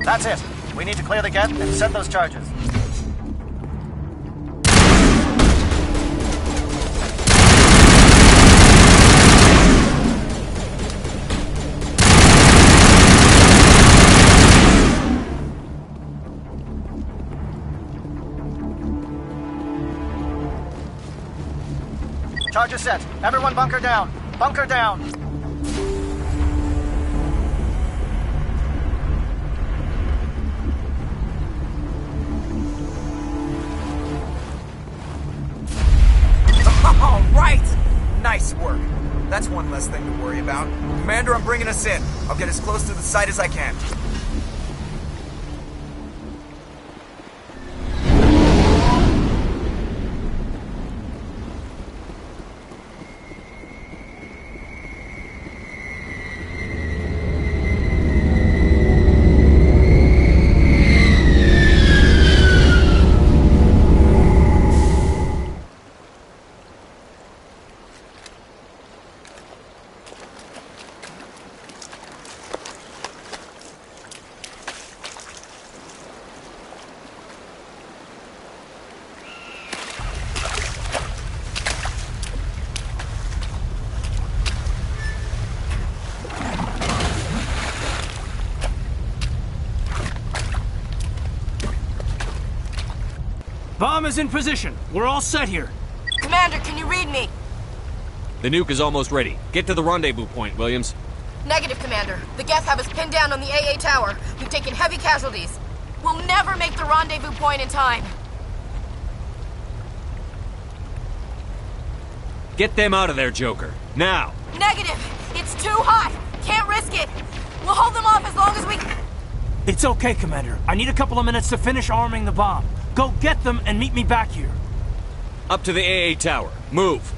That's it. We need to clear the gate and set those charges. Charges set. Everyone bunker down. Bunker down. All right! Nice work. That's one less thing to worry about. Commander, I'm bringing us in. I'll get as close to the site as I can. Bomb is in position. We're all set here. Commander, can you read me? The nuke is almost ready. Get to the rendezvous point, Williams. Negative, Commander. The Geth have us pinned down on the AA tower. We've taken heavy casualties. We'll never make the rendezvous point in time. Get them out of there, Joker. Now! Negative! It's too hot! Can't risk it! We'll hold them off as long as we... It's okay, Commander. I need a couple of minutes to finish arming the bomb. Go get them and meet me back here. Up to the AA tower. Move!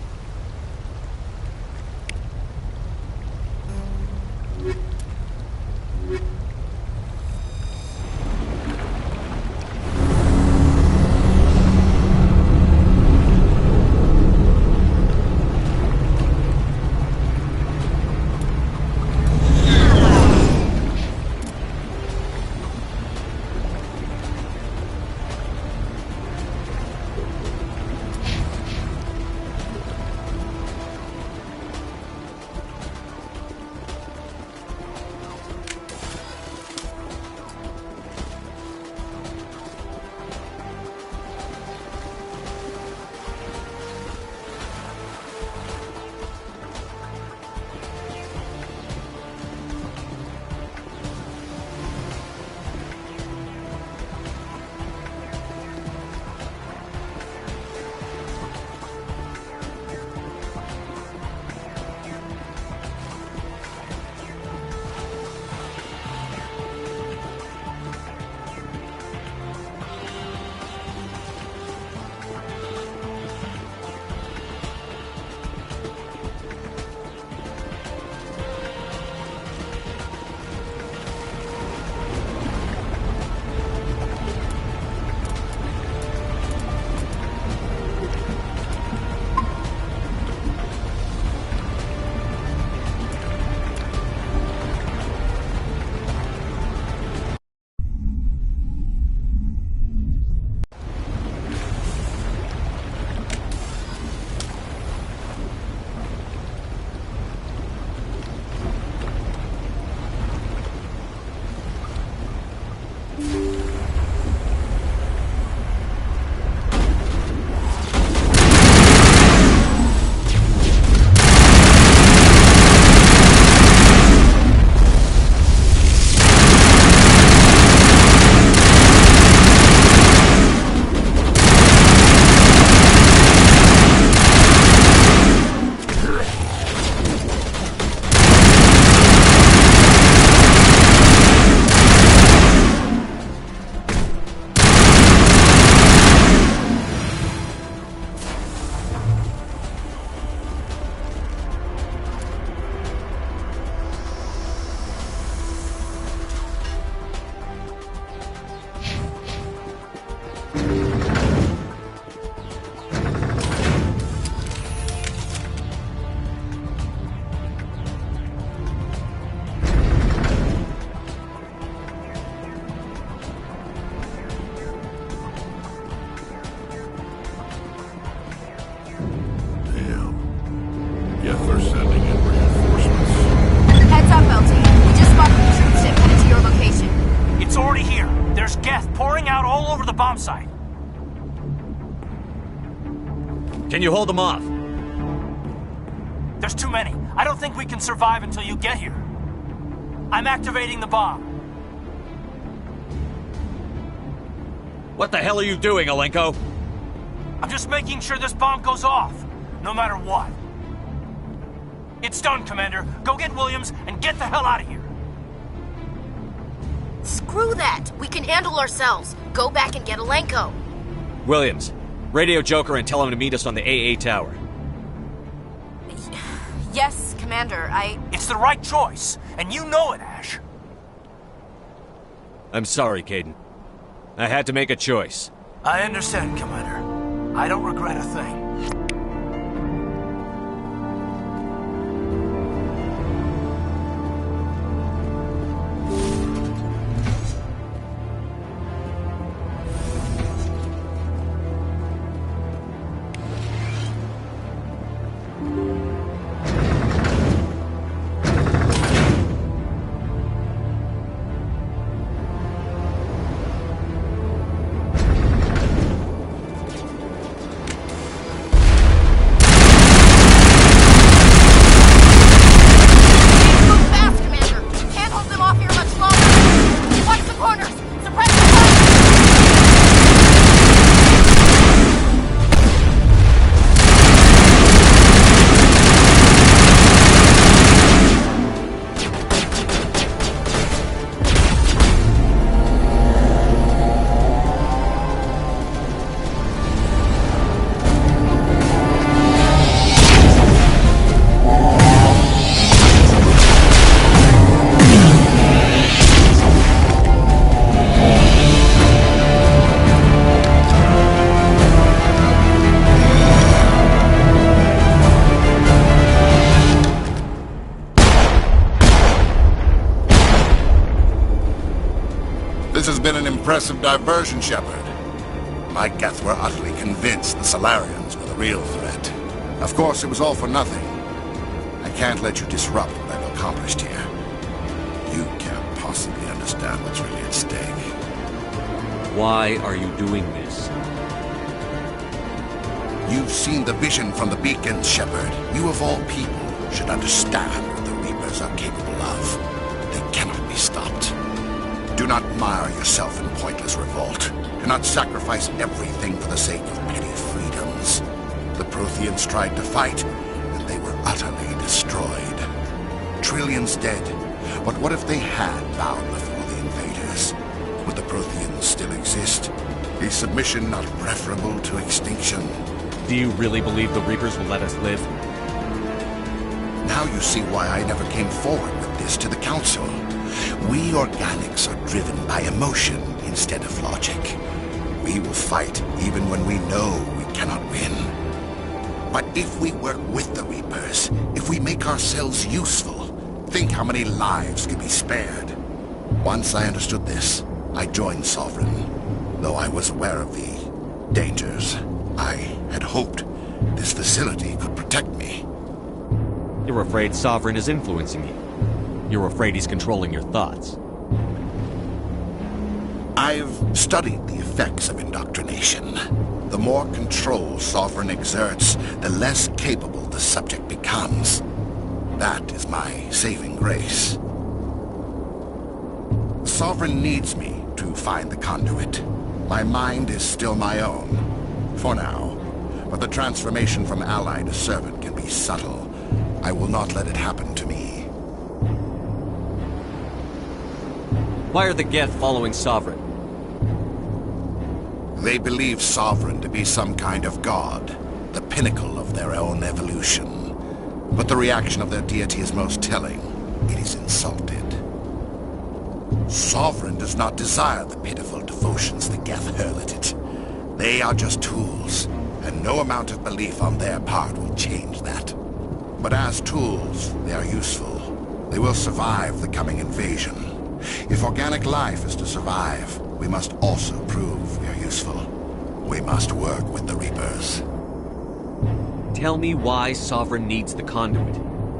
Can you hold them off? There's too many. I don't think we can survive until you get here. I'm activating the bomb. What the hell are you doing, Alenko? I'm just making sure this bomb goes off, no matter what. It's done, Commander. Go get Williams and get the hell out of here. Screw that! We can handle ourselves. Go back and get Alenko. Williams, radio Joker and tell him to meet us on the AA tower. Yes, Commander, It's the right choice, and you know it, Ash. I'm sorry, Caden. I had to make a choice. I understand, Commander. I don't regret a thing. This has been an impressive diversion, Shepard. My Geth were utterly convinced the Solarians were the real threat. Of course, it was all for nothing. I can't let you disrupt what I've accomplished here. You can't possibly understand what's really at stake. Why are you doing this? You've seen the vision from the beacons, Shepard. You of all people should understand what the Reapers are capable of. They cannot be stopped. Do not mire yourself in pointless revolt. Do not sacrifice everything for the sake of petty freedoms. The Protheans tried to fight, and they were utterly destroyed. Trillions dead. But what if they had bowed before the invaders? Would the Protheans still exist? Is submission not preferable to extinction? Do you really believe the Reapers will let us live? Now you see why I never came forward with this to the Council. We organics are driven by emotion instead of logic. We will fight even when we know we cannot win. But if we work with the Reapers, if we make ourselves useful, think how many lives could be spared. Once I understood this, I joined Sovereign, though I was aware of the dangers. I had hoped this facility could protect me. You're afraid Sovereign is influencing you. You're afraid he's controlling your thoughts. I've studied the effects of indoctrination. The more control Sovereign exerts, the less capable the subject becomes. That is my saving grace. Sovereign needs me to find the conduit. My mind is still my own, for now. But the transformation from ally to servant can be subtle. I will not let it happen to me. Why are the Geth following Sovereign? They believe Sovereign to be some kind of god, the pinnacle of their own evolution. But the reaction of their deity is most telling. It is insulted. Sovereign does not desire the pitiful devotions the Geth hurl at it. They are just tools, and no amount of belief on their part will change that. But as tools, they are useful. They will survive the coming invasion. If organic life is to survive, we must also prove we are useful. We must work with the Reapers. Tell me why Sovereign needs the conduit.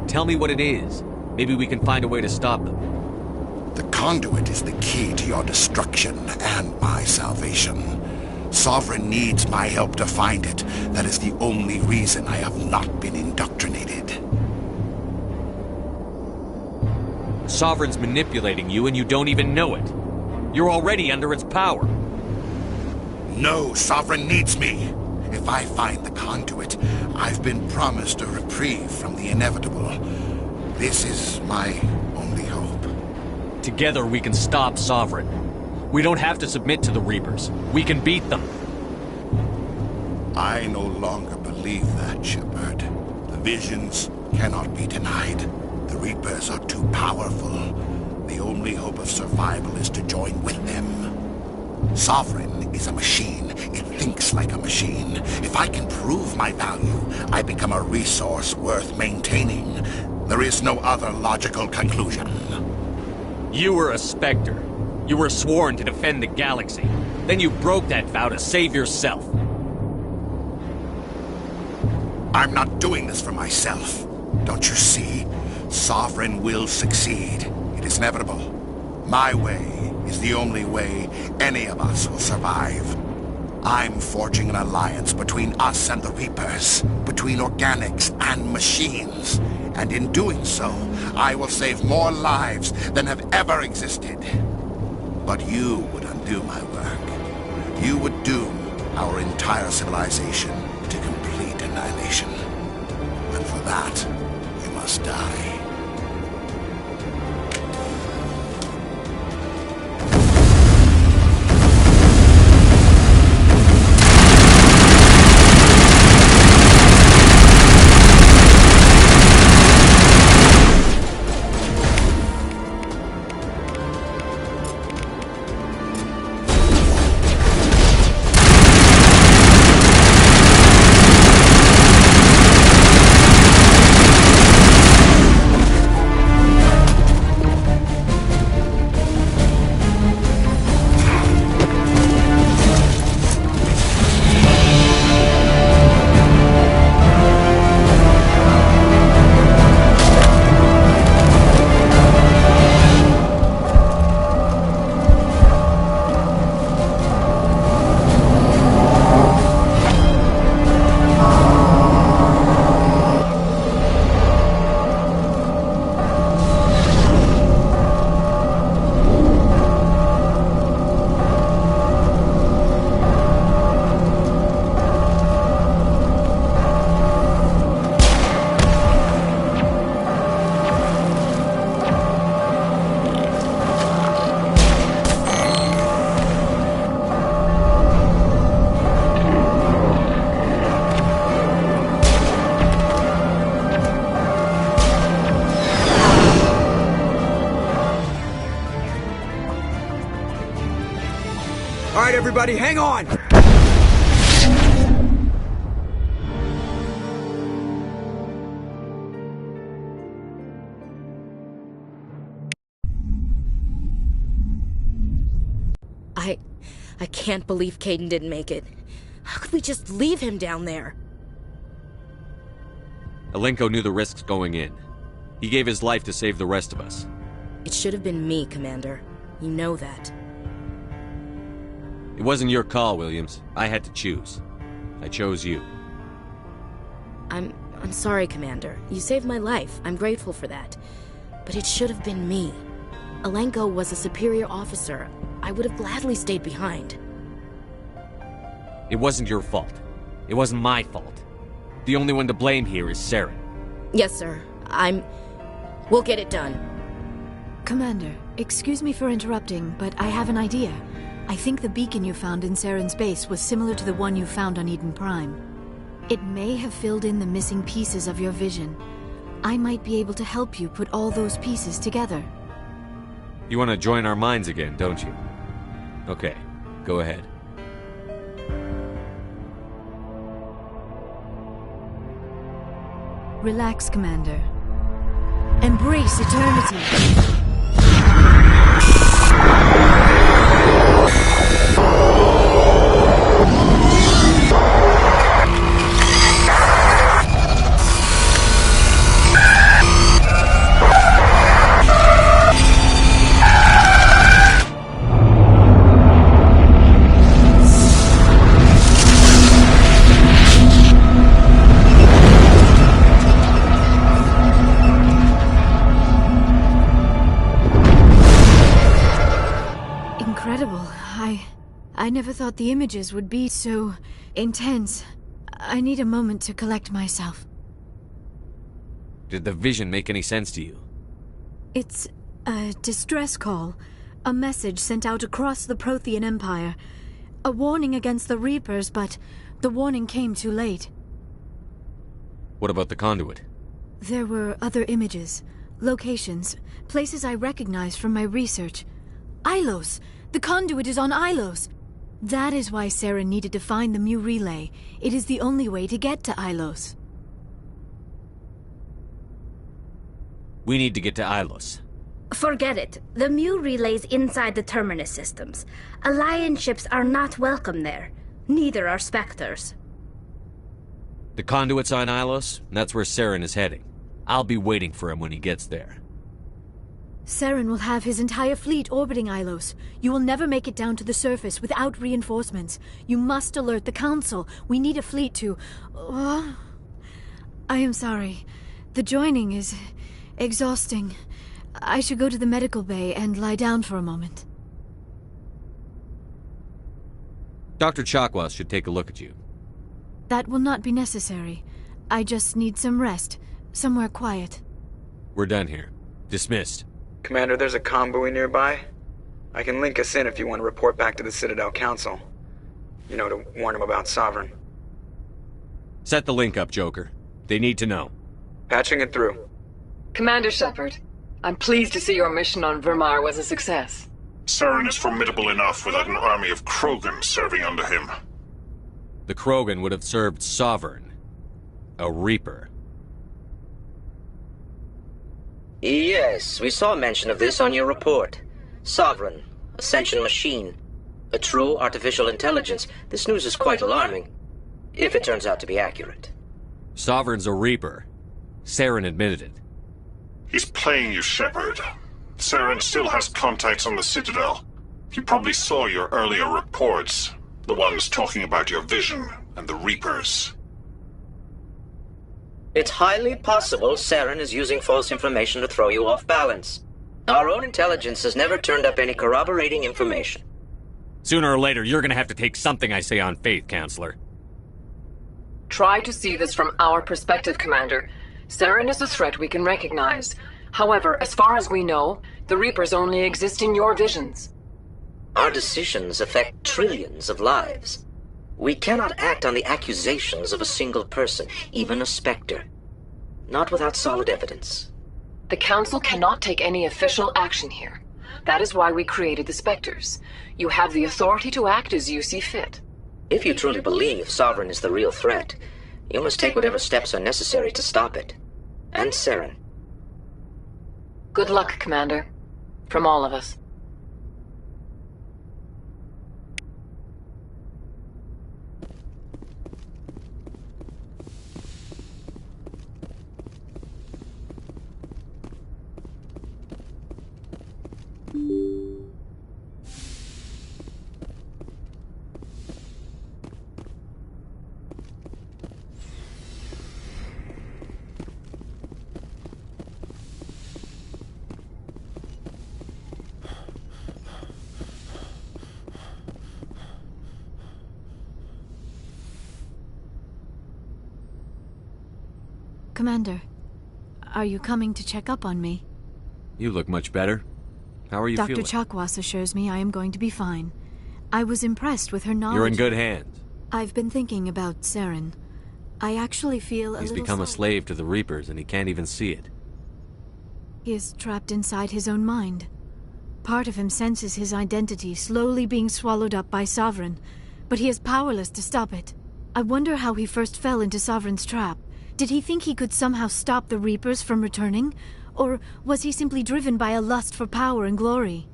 Tell me what it is. Maybe we can find a way to stop them. The conduit is the key to your destruction and my salvation. Sovereign needs my help to find it. That is the only reason I have not been indoctrinated. Sovereign's manipulating you and you don't even know it. You're already under its power. No, Sovereign needs me. If I find the conduit, I've been promised a reprieve from the inevitable. This is my only hope. Together we can stop Sovereign. We don't have to submit to the Reapers. We can beat them. I no longer believe that, Shepard. The visions cannot be denied. The Reapers are too powerful. The only hope of survival is to join with them. Sovereign is a machine. It thinks like a machine. If I can prove my value, I become a resource worth maintaining. There is no other logical conclusion. You were a Spectre. You were sworn to defend the galaxy. Then you broke that vow to save yourself. I'm not doing this for myself. Don't you see? Sovereign will succeed. It is inevitable. My way is the only way any of us will survive. I'm forging an alliance between us and the Reapers, between organics and machines. And in doing so, I will save more lives than have ever existed. But you would undo my work. You would doom our entire civilization to complete annihilation. And for that, you must die. Alright, everybody, hang on! I can't believe Caden didn't make it. How could we just leave him down there? Alenko knew the risks going in. He gave his life to save the rest of us. It should have been me, Commander. You know that. It wasn't your call, Williams. I had to choose. I chose you. I'm sorry, Commander. You saved my life. I'm grateful for that. But it should have been me. Alenko was a superior officer. I would have gladly stayed behind. It wasn't your fault. It wasn't my fault. The only one to blame here is Saren. Yes, sir. We'll get it done. Commander, excuse me for interrupting, but I have an idea. I think the beacon you found in Saren's base was similar to the one you found on Eden Prime. It may have filled in the missing pieces of your vision. I might be able to help you put all those pieces together. You want to join our minds again, don't you? Okay, go ahead. Relax, Commander. Embrace eternity. I never thought the images would be so intense. I need a moment to collect myself. Did the vision make any sense to you? It's a distress call. A message sent out across the Prothean Empire. A warning against the Reapers, but the warning came too late. What about the conduit? There were other images, locations, places I recognized from my research. Ilos! The conduit is on Ilos! That is why Saren needed to find the Mu relay. It is the only way to get to Ilos. We need to get to Ilos. Forget it. The Mu relay's inside the Terminus systems. Alliance ships are not welcome there. Neither are Spectres. The conduit's on Ilos, and that's where Saren is heading. I'll be waiting for him when he gets there. Saren will have his entire fleet orbiting Ilos. You will never make it down to the surface without reinforcements. You must alert the Council. We need a fleet to... I am sorry. The joining is exhausting. I should go to the medical bay and lie down for a moment. Dr. Chakwas should take a look at you. That will not be necessary. I just need some rest. Somewhere quiet. We're done here. Dismissed. Commander, there's a comm buoy nearby. I can link us in if you want to report back to the Citadel Council. You know, to warn them about Sovereign. Set the link up, Joker. They need to know. Patching it through. Commander Shepard, I'm pleased to see your mission on Vermar was a success. Saren is formidable enough without an army of Krogan serving under him. The Krogan would have served Sovereign. A Reaper. Yes, we saw mention of this on your report. Sovereign, Ascension machine, a true artificial intelligence. This news is quite alarming, if it turns out to be accurate. Sovereign's a Reaper. Saren admitted it. He's playing you, Shepard. Saren still has contacts on the Citadel. He probably saw your earlier reports, the ones talking about your vision and the Reapers. It's highly possible Saren is using false information to throw you off balance. Our own intelligence has never turned up any corroborating information. Sooner or later, you're gonna have to take something I say on faith, Counselor. Try to see this from our perspective, Commander. Saren is a threat we can recognize. However, as far as we know, the Reapers only exist in your visions. Our decisions affect trillions of lives. We cannot act on the accusations of a single person, even a Spectre. Not without solid evidence. The Council cannot take any official action here. That is why we created the Spectres. You have the authority to act as you see fit. If you truly believe Sovereign is the real threat, you must take whatever steps are necessary to stop it. And Saren. Good luck, Commander. From all of us. Commander, are you coming to check up on me? You look much better. How are you Dr. feeling? Chakwas assures me I am going to be fine. I was impressed with her knowledge. You're in good hands. I've been thinking about Saren. I actually feel He's become a slave to the Reapers, and he can't even see it. He is trapped inside his own mind. Part of him senses his identity slowly being swallowed up by Sovereign, but he is powerless to stop it. I wonder how he first fell into Sovereign's trap. Did he think he could somehow stop the Reapers from returning? Or was he simply driven by a lust for power and glory?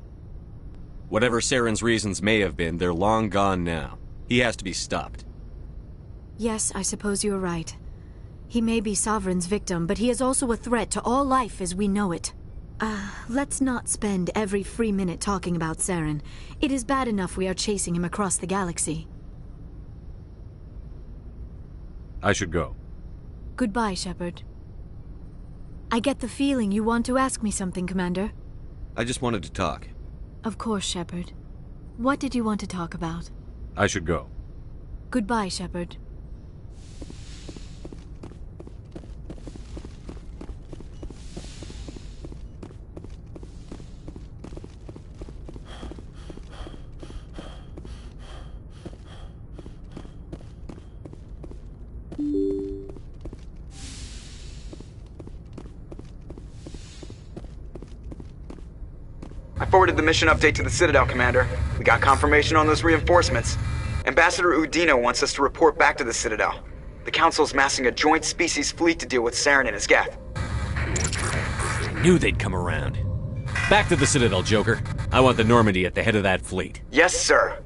Whatever Saren's reasons may have been, they're long gone now. He has to be stopped. Yes, I suppose you're right. He may be Sovereign's victim, but he is also a threat to all life as we know it. Let's not spend every free minute talking about Saren. It is bad enough we are chasing him across the galaxy. I should go. Goodbye, Shepard. I get the feeling you want to ask me something, Commander. I just wanted to talk. Of course, Shepard. What did you want to talk about? I should go. Goodbye, Shepard. I forwarded the mission update to the Citadel, Commander. We got confirmation on those reinforcements. Ambassador Udina wants us to report back to the Citadel. The Council's massing a joint species fleet to deal with Saren and his geth. I knew they'd come around. Back to the Citadel, Joker. I want the Normandy at the head of that fleet. Yes, sir.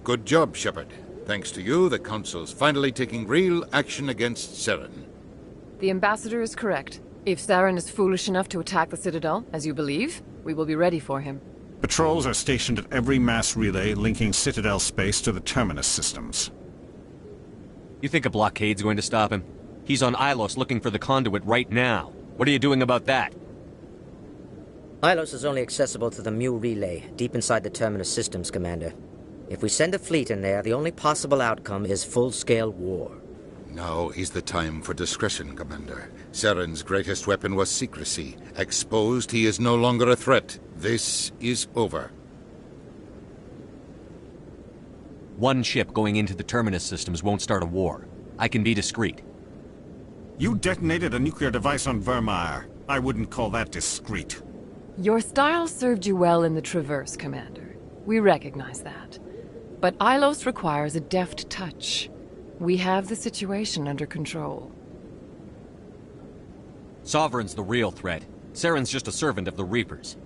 Good job, Shepard. Thanks to you, the Council's finally taking real action against Saren. The Ambassador is correct. If Saren is foolish enough to attack the Citadel, as you believe, we will be ready for him. Patrols are stationed at every mass relay linking Citadel space to the Terminus systems. You think a blockade's going to stop him? He's on Ilos looking for the conduit right now. What are you doing about that? Ilos is only accessible to the Mu relay, deep inside the Terminus systems, Commander. If we send a fleet in there, the only possible outcome is full-scale war. Now is the time for discretion, Commander. Saren's greatest weapon was secrecy. Exposed, he is no longer a threat. This is over. One ship going into the Terminus systems won't start a war. I can be discreet. You detonated a nuclear device on Vermeer. I wouldn't call that discreet. Your style served you well in the Traverse, Commander. We recognize that. But Ilos requires a deft touch. We have the situation under control. Sovereign's the real threat. Saren's just a servant of the Reapers.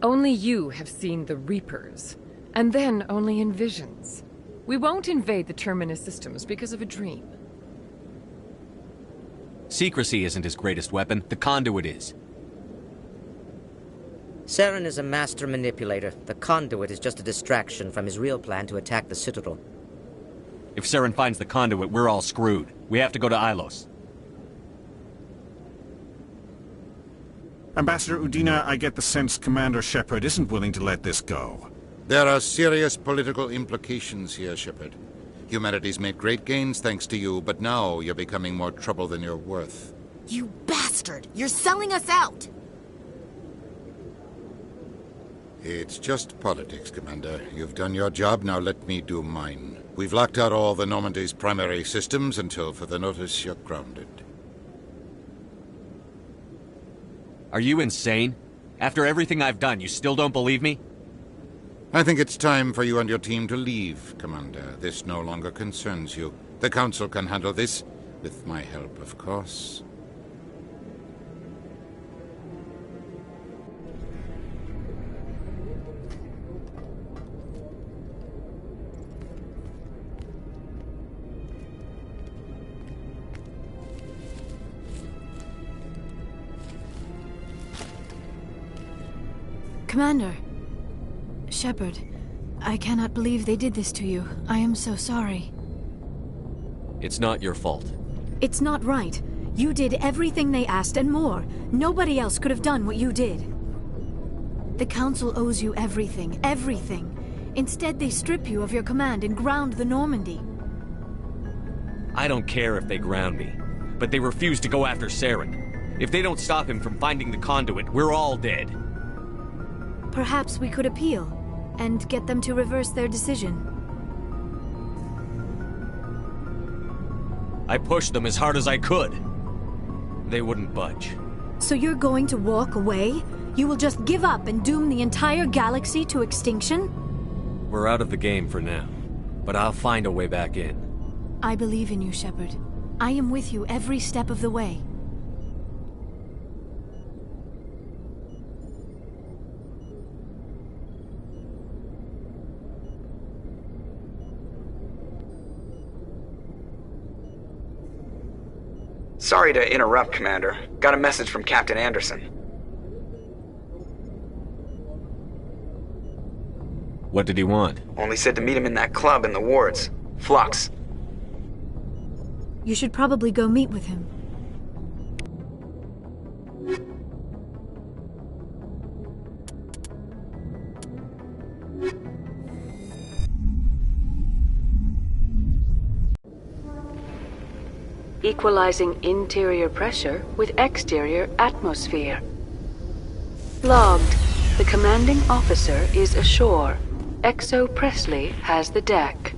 Only you have seen the Reapers, and then only in visions. We won't invade the Terminus systems because of a dream. Secrecy isn't his greatest weapon, the conduit is. Saren is a master manipulator. The conduit is just a distraction from his real plan to attack the Citadel. If Saren finds the conduit, we're all screwed. We have to go to Ilos. Ambassador Udina, I get the sense Commander Shepard isn't willing to let this go. There are serious political implications here, Shepard. Humanity's made great gains thanks to you, but now you're becoming more trouble than you're worth. You bastard! You're selling us out! It's just politics, Commander. You've done your job, now let me do mine. We've locked out all the Normandy's primary systems until further notice you're grounded. Are you insane? After everything I've done, you still don't believe me? I think it's time for you and your team to leave, Commander. This no longer concerns you. The Council can handle this, with my help, of course. Commander. Shepard, I cannot believe they did this to you. I am so sorry. It's not your fault. It's not right. You did everything they asked and more. Nobody else could have done what you did. The Council owes you everything, everything. Instead, they strip you of your command and ground the Normandy. I don't care if they ground me, but they refuse to go after Saren. If they don't stop him from finding the conduit, we're all dead. Perhaps we could appeal, and get them to reverse their decision. I pushed them as hard as I could. They wouldn't budge. So you're going to walk away? You will just give up and doom the entire galaxy to extinction? We're out of the game for now, but I'll find a way back in. I believe in you, Shepard. I am with you every step of the way. Sorry to interrupt, Commander. Got a message from Captain Anderson. What did he want? Only said to meet him in that club in the wards. Flux. You should probably go meet with him. Equalizing interior pressure with exterior atmosphere. Logged. The commanding officer is ashore. Exo Presley has the deck.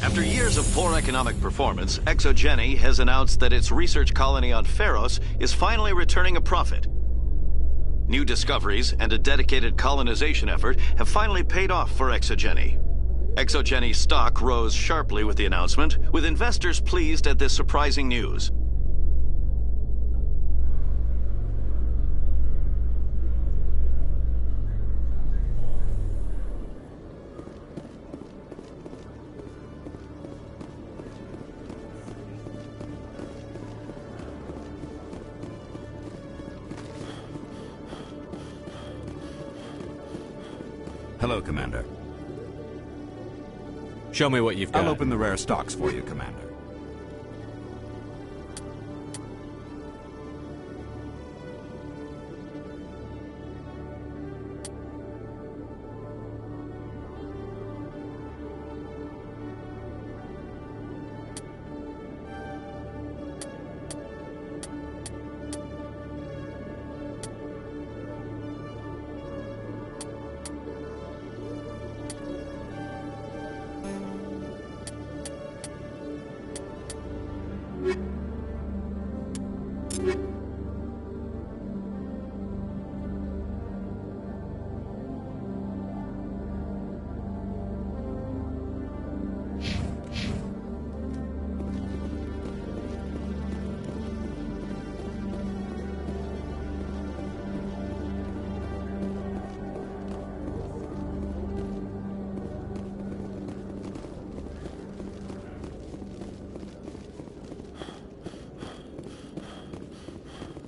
After years of poor economic performance, ExoGeni has announced that its research colony on Pharos is finally returning a profit. New discoveries and a dedicated colonization effort have finally paid off for ExoGeni. ExoGeni's stock rose sharply with the announcement, with investors pleased at this surprising news. Hello, Commander. Show me what you've got. I'll open the rare stocks for you, Commander.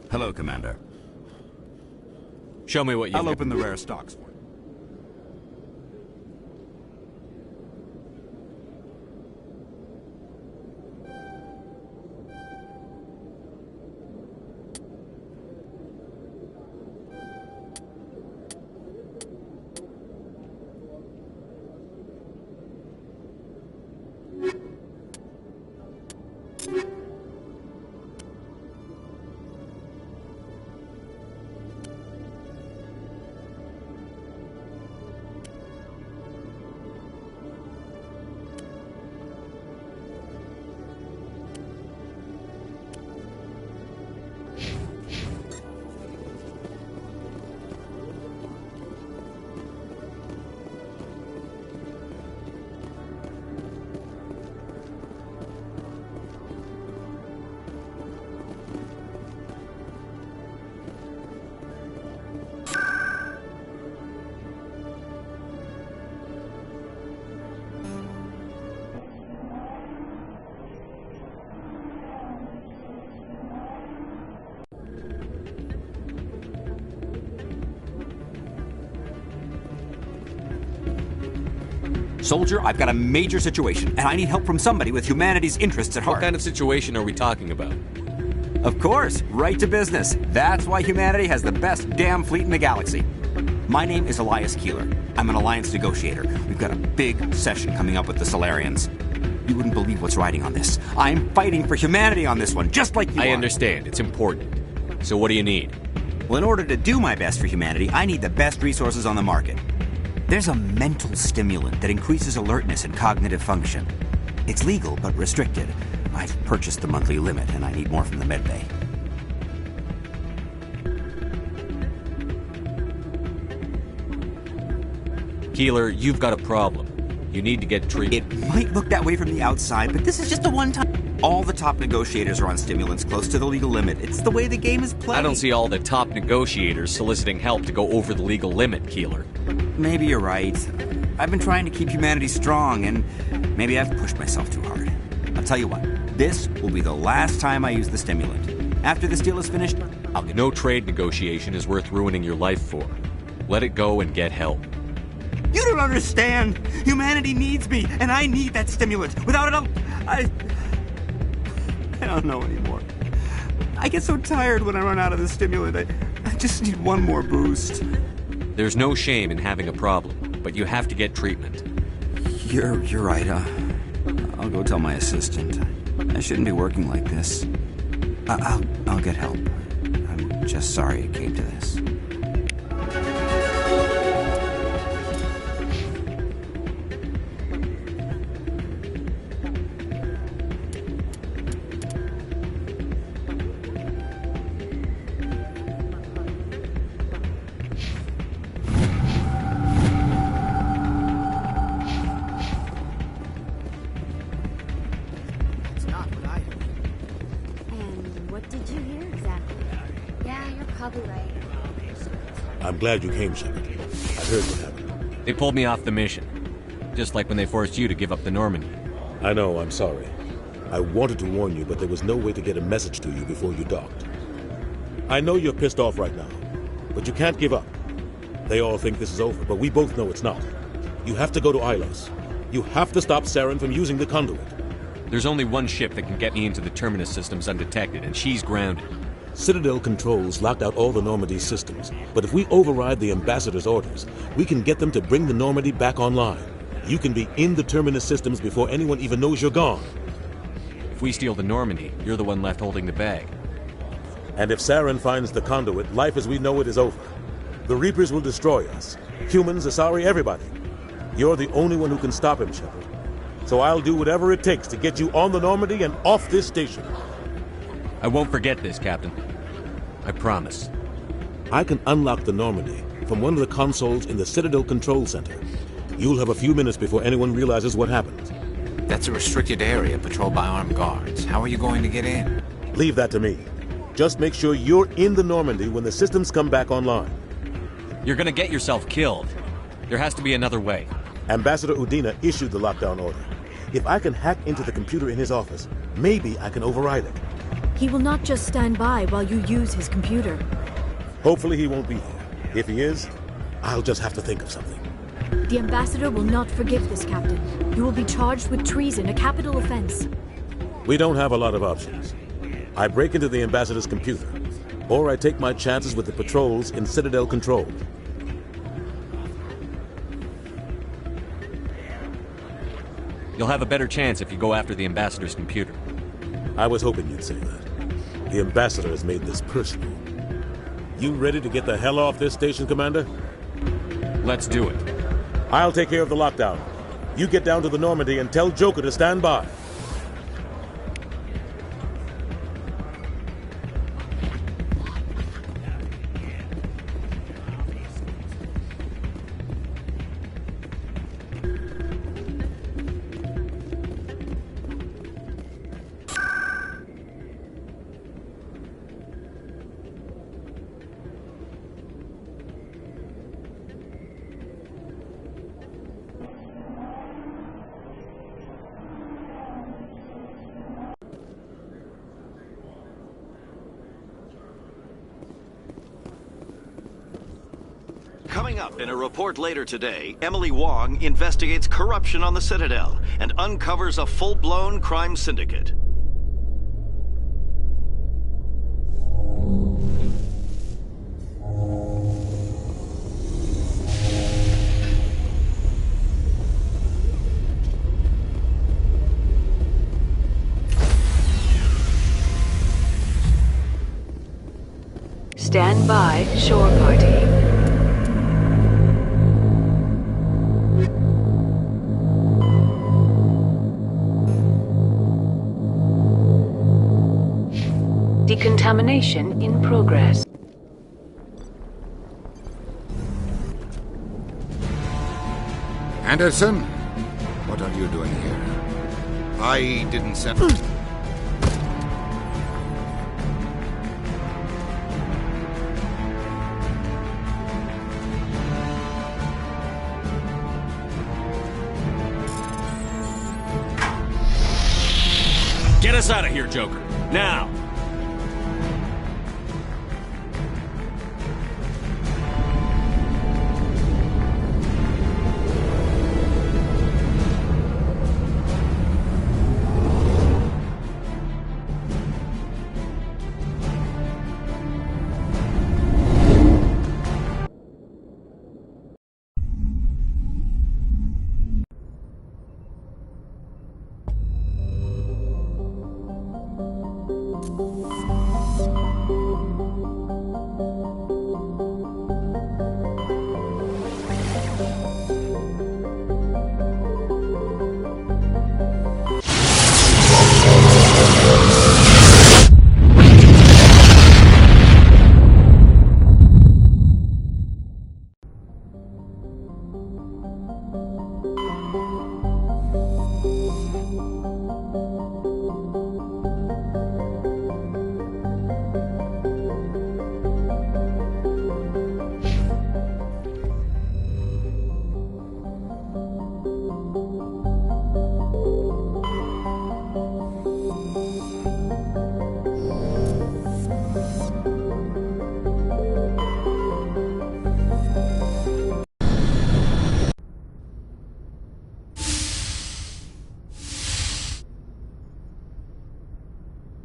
Hello, Commander. Show me what you've got. I'll open the rare stocks for you. Soldier, I've got a major situation, and I need help from somebody with humanity's interests at heart. What kind of situation are we talking about? Of course, right to business. That's why humanity has the best damn fleet in the galaxy. My name is Elias Keeler. I'm an alliance negotiator. We've got a big session coming up with the Solarians. You wouldn't believe what's riding on this. I'm fighting for humanity on this one, just like you are. I understand. It's important. So what do you need? Well, in order to do my best for humanity, I need the best resources on the market. There's a mental stimulant that increases alertness and cognitive function. It's legal, but restricted. I've purchased the monthly limit, and I need more from the medbay. Keeler, you've got a problem. You need to get treated. It might look that way from the outside, but this is just a one-time... All the top negotiators are on stimulants close to the legal limit. It's the way the game is played. I don't see all the top negotiators soliciting help to go over the legal limit, Keeler. Maybe you're right. I've been trying to keep humanity strong, and maybe I've pushed myself too hard. I'll tell you what, this will be the last time I use the stimulant. After this deal is finished, I'll get... No trade negotiation is worth ruining your life for. Let it go and get help. You don't understand! Humanity needs me, and I need that stimulant. Without it, I don't know anymore. I get so tired when I run out of the stimulant. I just need one more boost. There's no shame in having a problem, but you have to get treatment. You're right. I'll go tell my assistant. I shouldn't be working like this. I'll get help. I'm just sorry it came to this. I'm glad you came, Shepard. I heard what happened. They pulled me off the mission. Just like when they forced you to give up the Normandy. I know, I'm sorry. I wanted to warn you, but there was no way to get a message to you before you docked. I know you're pissed off right now, but you can't give up. They all think this is over, but we both know it's not. You have to go to Ilos. You have to stop Saren from using the conduit. There's only one ship that can get me into the Terminus systems undetected, and she's grounded. Citadel controls locked out all the Normandy systems, but if we override the Ambassador's orders, we can get them to bring the Normandy back online. You can be in the Terminus systems before anyone even knows you're gone. If we steal the Normandy, you're the one left holding the bag. And if Saren finds the conduit, life as we know it is over. The Reapers will destroy us. Humans, Asari, everybody. You're the only one who can stop him, Shepard. So I'll do whatever it takes to get you on the Normandy and off this station. I won't forget this, Captain. I promise. I can unlock the Normandy from one of the consoles in the Citadel Control Center. You'll have a few minutes before anyone realizes what happened. That's a restricted area patrolled by armed guards. How are you going to get in? Leave that to me. Just make sure you're in the Normandy when the systems come back online. You're gonna get yourself killed. There has to be another way. Ambassador Udina issued the lockdown order. If I can hack into the computer in his office, maybe I can override it. He will not just stand by while you use his computer. Hopefully he won't be there. If he is, I'll just have to think of something. The Ambassador will not forgive this, Captain. You will be charged with treason, a capital offense. We don't have a lot of options. I break into the Ambassador's computer, or I take my chances with the patrols in Citadel Control. You'll have a better chance if you go after the Ambassador's computer. I was hoping you'd say that. The Ambassador has made this personal. You ready to get the hell off this station, Commander? Let's do it. I'll take care of the lockdown. You get down to the Normandy and tell Joker to stand by. Coming up in a report later today, Emily Wong investigates corruption on the Citadel and uncovers a full-blown crime syndicate. Stand by, shore party. Decontamination in progress. Anderson? What are you doing here? I didn't send... Get us out of here, Joker. Now!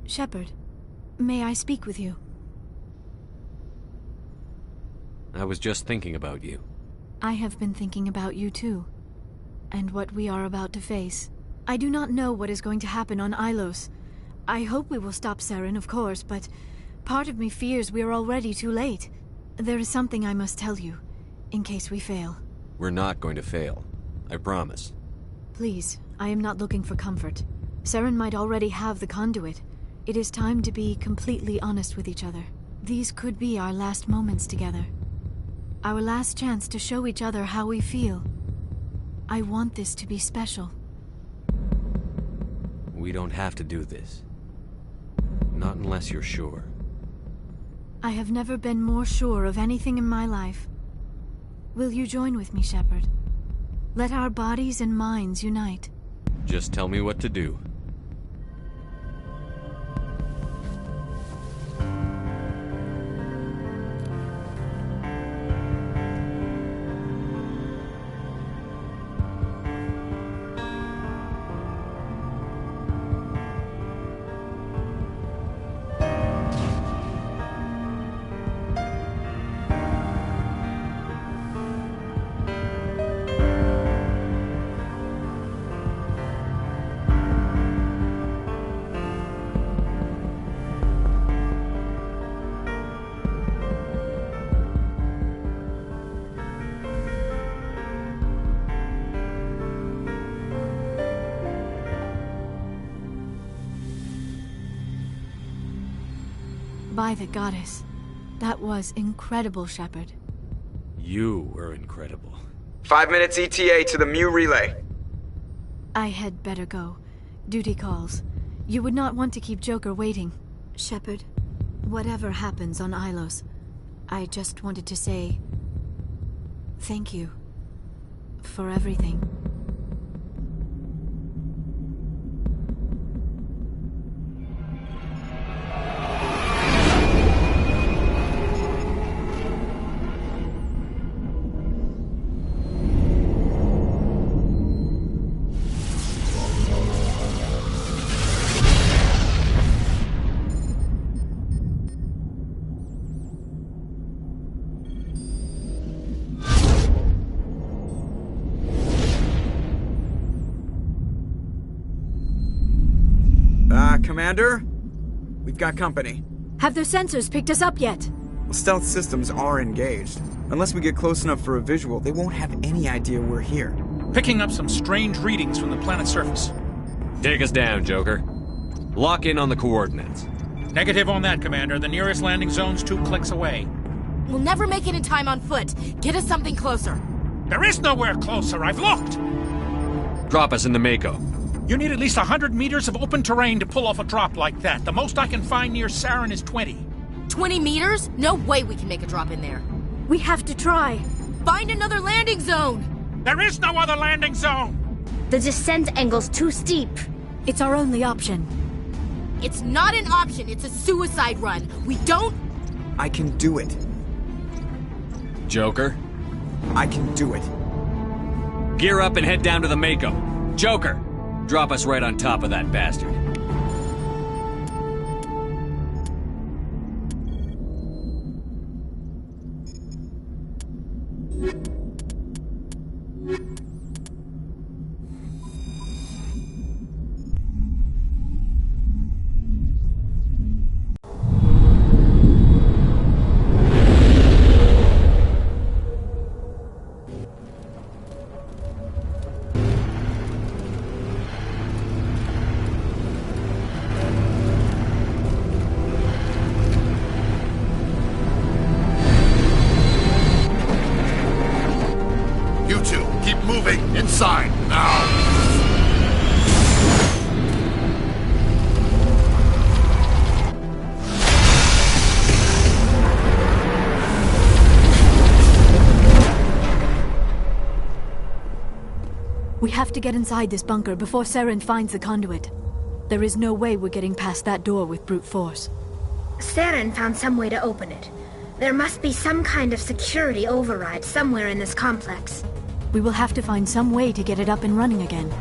Shepard, may I speak with you? I was just thinking about you. I have been thinking about you too, and what we are about to face. I do not know what is going to happen on Ilos. I hope we will stop Saren, of course, but part of me fears we are already too late. There is something I must tell you, in case we fail. We're not going to fail. I promise. Please, I am not looking for comfort. Saren might already have the conduit. It is time to be completely honest with each other. These could be our last moments together. Our last chance to show each other how we feel. I want this to be special. We don't have to do this. Not unless you're sure. I have never been more sure of anything in my life. Will you join with me, Shepard? Let our bodies and minds unite. Just tell me what to do. By the goddess. That was incredible, Shepard. You were incredible. 5 minutes ETA to the Mu relay. I had better go. Duty calls. You would not want to keep Joker waiting. Shepard, whatever happens on Ilos, I just wanted to say... thank you. For everything. Commander? We've got company. Have their sensors picked us up yet? Well, stealth systems are engaged. Unless we get close enough for a visual, they won't have any idea we're here. Picking up some strange readings from the planet's surface. Take us down, Joker. Lock in on the coordinates. Negative on that, Commander. The nearest landing zone's 2 clicks away. We'll never make it in time on foot. Get us something closer. There is nowhere closer. I've looked. Drop us in the Mako. You need at least 100 meters of open terrain to pull off a drop like that. The most I can find near Saren is 20. 20 meters? No way we can make a drop in there. We have to try. Find another landing zone! There is no other landing zone! The descent angle's too steep. It's our only option. It's not an option, it's a suicide run. We don't... I can do it. Joker? I can do it. Gear up and head down to the Mako. Joker, drop us right on top of that bastard. Inside, now! We have to get inside this bunker before Saren finds the conduit. There is no way we're getting past that door with brute force. Saren found some way to open it. There must be some kind of security override somewhere in this complex. We will have to find some way to get it up and running again.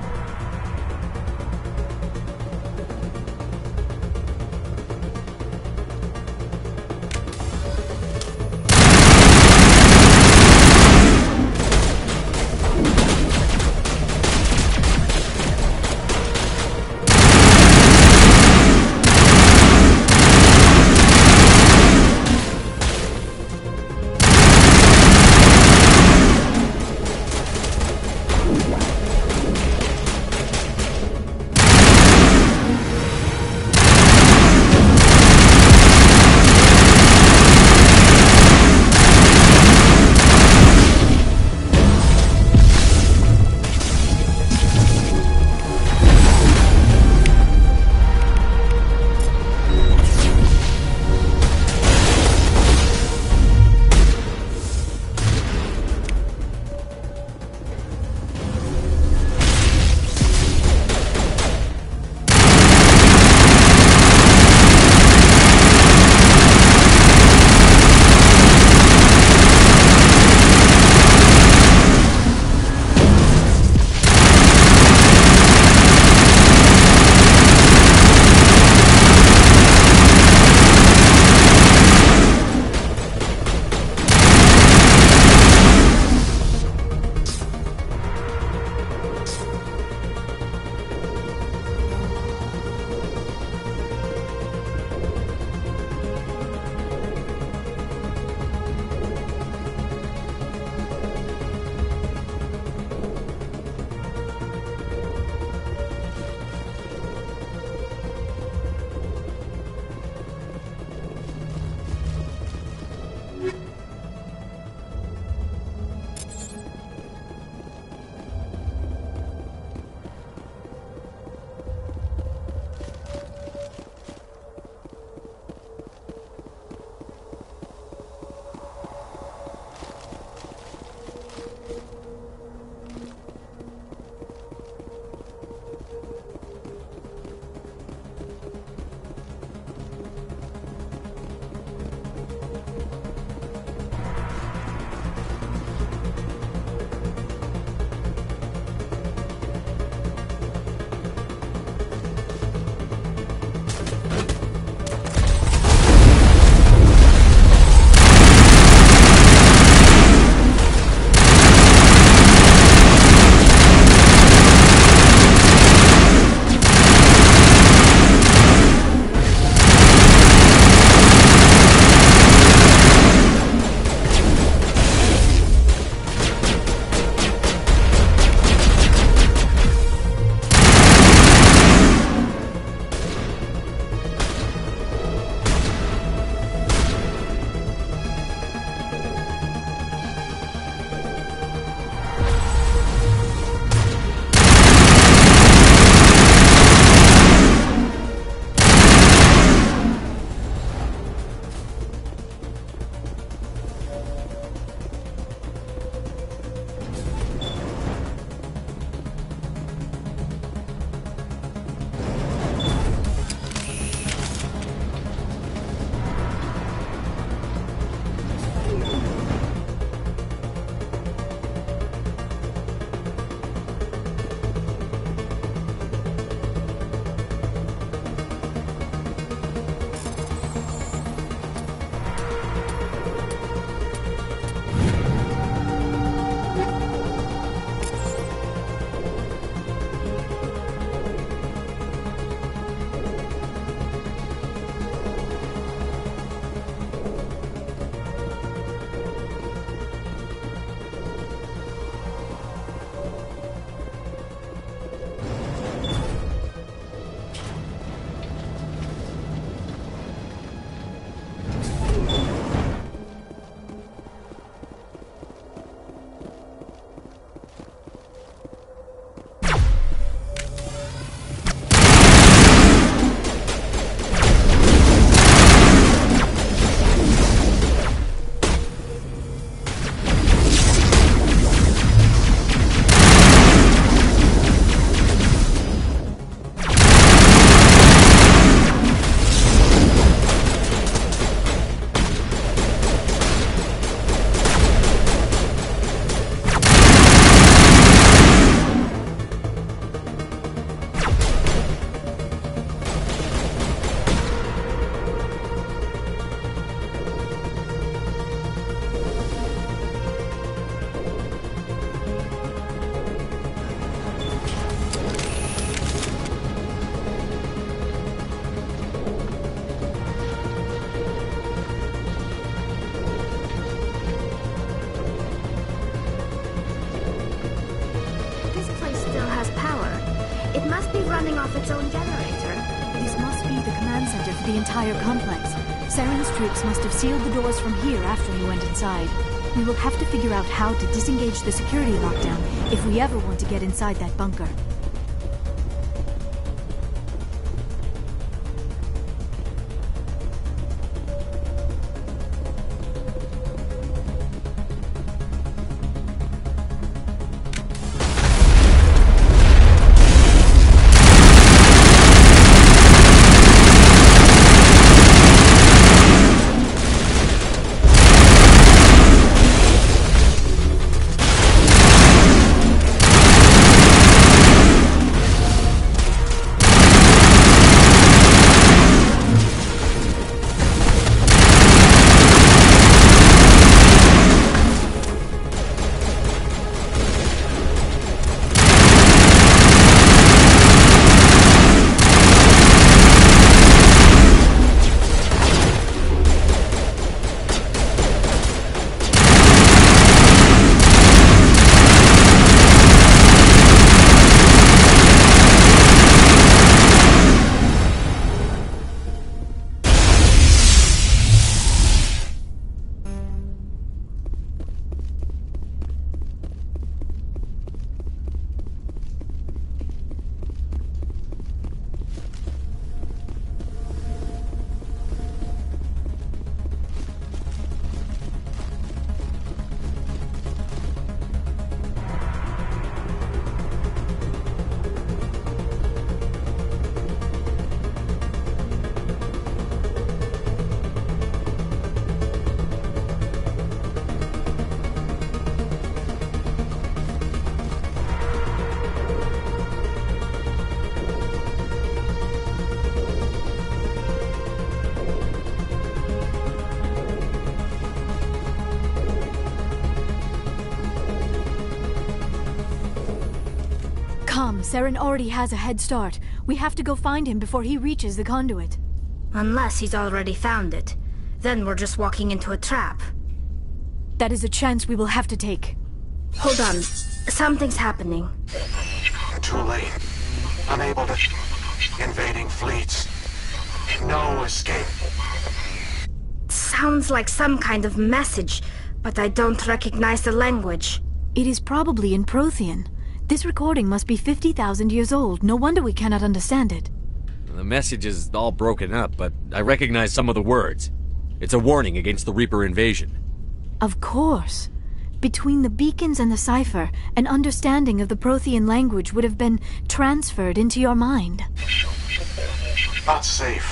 its own generator. This must be the command center for the entire complex. Saren's troops must have sealed the doors from here after he went inside. We will have to figure out how to disengage the security lockdown if we ever want to get inside that bunker. Come, Saren already has a head start. We have to go find him before he reaches the conduit. Unless he's already found it. Then we're just walking into a trap. That is a chance we will have to take. Hold on. Something's happening. Too late. Unable to... Invading fleets. No escape. Sounds like some kind of message, but I don't recognize the language. It is probably in Prothean. This recording must be 50,000 years old. No wonder we cannot understand it. The message is all broken up, but I recognize some of the words. It's a warning against the Reaper invasion. Of course. Between the beacons and the cipher, an understanding of the Prothean language would have been transferred into your mind. Not safe.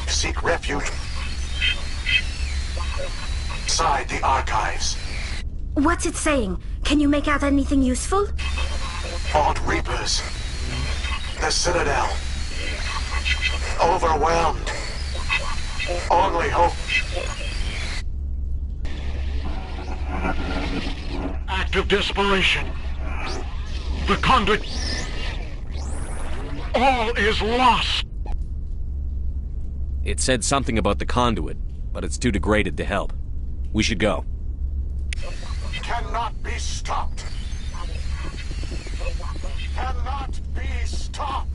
Seek refuge inside the archives. What's it saying? Can you make out anything useful? Fought Reapers. The Citadel. Overwhelmed. Only hope. Act of desperation. The conduit. All is lost. It said something about the conduit, but it's too degraded to help. We should go. Cannot be stopped. Cannot be stopped.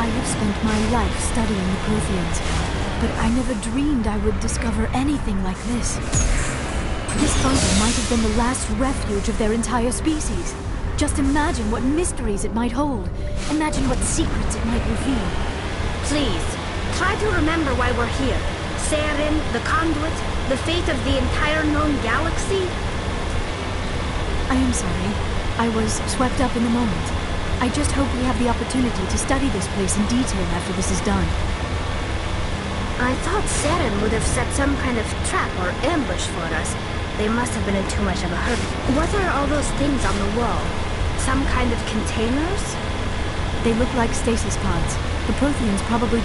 I have spent my life studying the Protheans, but I never dreamed I would discover anything like this. This bunker might have been the last refuge of their entire species. Just imagine what mysteries it might hold. Imagine what secrets it might reveal. Please, try to remember why we're here. Saren, the Conduit, the fate of the entire known galaxy. I am sorry. I was swept up in the moment. I just hope we have the opportunity to study this place in detail after this is done. I thought Saren would have set some kind of trap or ambush for us. They must have been in too much of a hurry. What are all those things on the wall? Some kind of containers? They look like stasis pods. The Protheans probably...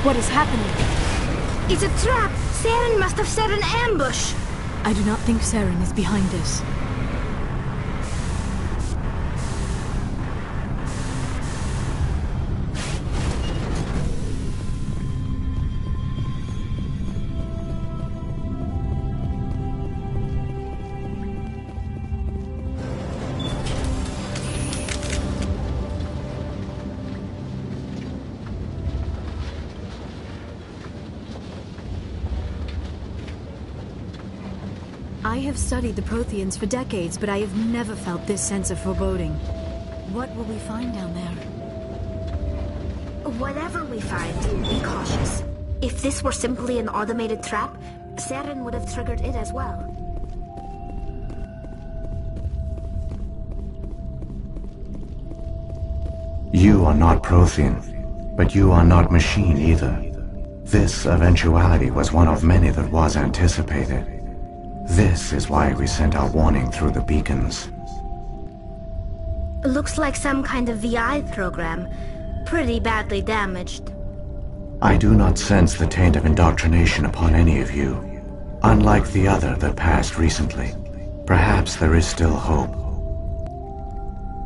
What is happening? It's a trap! Saren must have set an ambush! I do not think Saren is behind this. I have studied the Protheans for decades, but I have never felt this sense of foreboding. What will we find down there? Whatever we find, be cautious. If this were simply an automated trap, Saren would have triggered it as well. You are not Prothean, but you are not machine either. This eventuality was one of many that was anticipated. This is why we sent our warning through the beacons. Looks like some kind of VI program. Pretty badly damaged. I do not sense the taint of indoctrination upon any of you, unlike the other that passed recently. Perhaps there is still hope.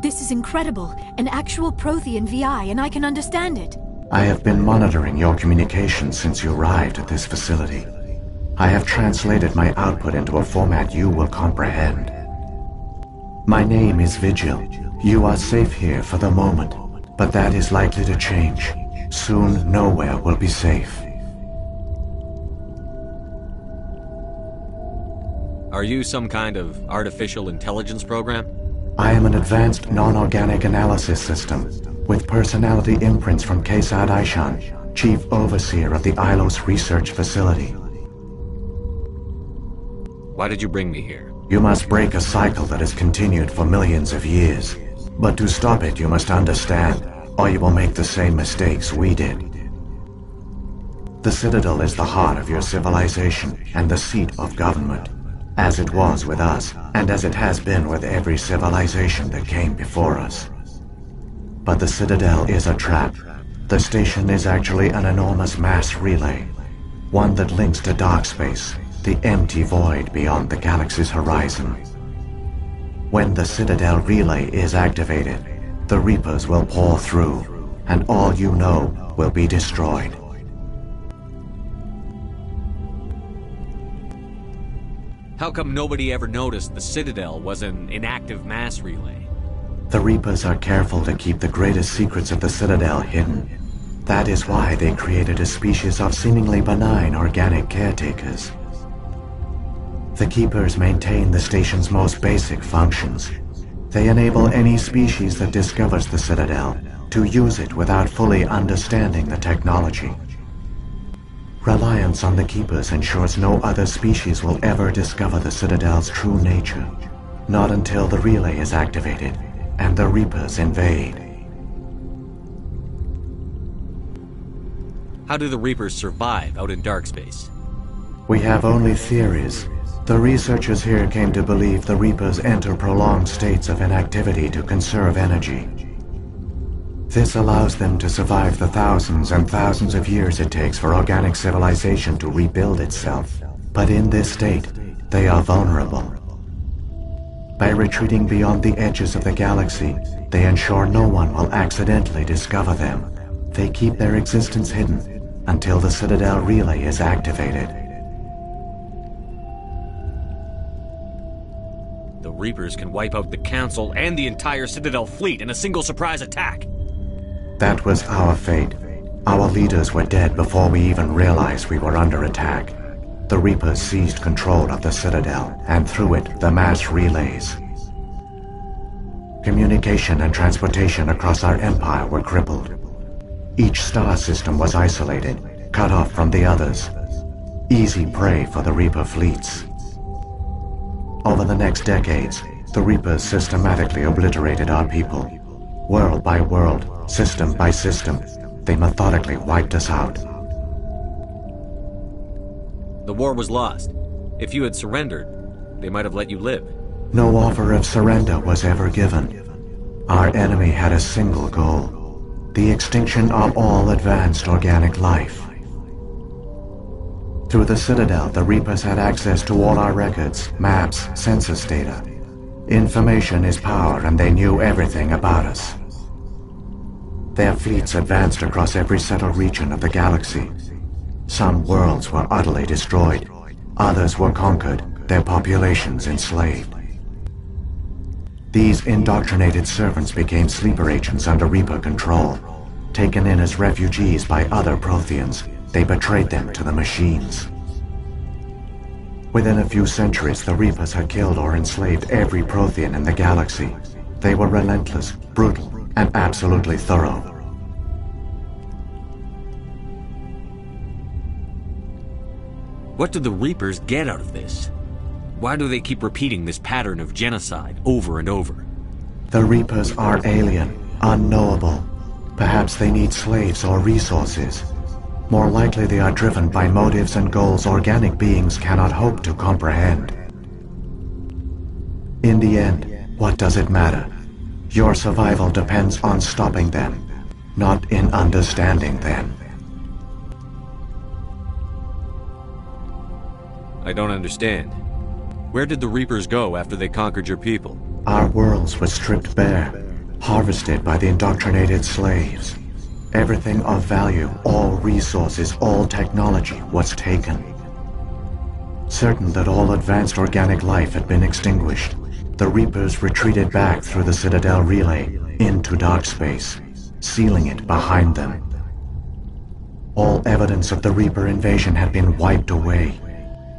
This is incredible. An actual Prothean VI, and I can understand it. I have been monitoring your communications since you arrived at this facility. I have translated my output into a format you will comprehend. My name is Vigil. You are safe here for the moment, but that is likely to change. Soon, nowhere will be safe. Are you some kind of artificial intelligence program? I am an advanced non-organic analysis system, with personality imprints from Kesad Aishan, Chief Overseer of the Ilos Research Facility. Why did you bring me here? You must break a cycle that has continued for millions of years. But to stop it, you must understand, or you will make the same mistakes we did. The Citadel is the heart of your civilization and the seat of government, as it was with us, and as it has been with every civilization that came before us. But the Citadel is a trap. The station is actually an enormous mass relay, one that links to dark space, the empty void beyond the galaxy's horizon. When the Citadel relay is activated, the Reapers will pour through, and all you know will be destroyed. How come nobody ever noticed the Citadel was an inactive mass relay? The Reapers are careful to keep the greatest secrets of the Citadel hidden. That is why they created a species of seemingly benign organic caretakers. The Keepers maintain the station's most basic functions. They enable any species that discovers the Citadel to use it without fully understanding the technology. Reliance on the Keepers ensures no other species will ever discover the Citadel's true nature, not until the relay is activated and the Reapers invade. How do the Reapers survive out in dark space? We have only theories. The researchers here came to believe the Reapers enter prolonged states of inactivity to conserve energy. This allows them to survive the thousands and thousands of years it takes for organic civilization to rebuild itself. But in this state, they are vulnerable. By retreating beyond the edges of the galaxy, they ensure no one will accidentally discover them. They keep their existence hidden until the Citadel relay is activated. The Reapers can wipe out the Council and the entire Citadel fleet in a single surprise attack. That was our fate. Our leaders were dead before we even realized we were under attack. The Reapers seized control of the Citadel, and through it, the mass relays. Communication and transportation across our empire were crippled. Each star system was isolated, cut off from the others. Easy prey for the Reaper fleets. Over the next decades, the Reapers systematically obliterated our people. World by world, system by system, they methodically wiped us out. The war was lost. If you had surrendered, they might have let you live. No offer of surrender was ever given. Our enemy had a single goal: the extinction of all advanced organic life. Through the Citadel, the Reapers had access to all our records, maps, census data. Information is power, and they knew everything about us. Their fleets advanced across every settled region of the galaxy. Some worlds were utterly destroyed. Others were conquered, their populations enslaved. These indoctrinated servants became sleeper agents under Reaper control. Taken in as refugees by other Protheans, they betrayed them to the machines. Within a few centuries, the Reapers had killed or enslaved every Prothean in the galaxy. They were relentless, brutal, and absolutely thorough. What do the Reapers get out of this? Why do they keep repeating this pattern of genocide over and over? The Reapers are alien, unknowable. Perhaps they need slaves or resources. More likely they are driven by motives and goals organic beings cannot hope to comprehend. In the end, what does it matter? Your survival depends on stopping them, not in understanding them. I don't understand. Where did the Reapers go after they conquered your people? Our worlds were stripped bare, harvested by the indoctrinated slaves. Everything of value, all resources, all technology was taken. Certain that all advanced organic life had been extinguished, the Reapers retreated back through the Citadel relay into dark space, sealing it behind them. All evidence of the Reaper invasion had been wiped away.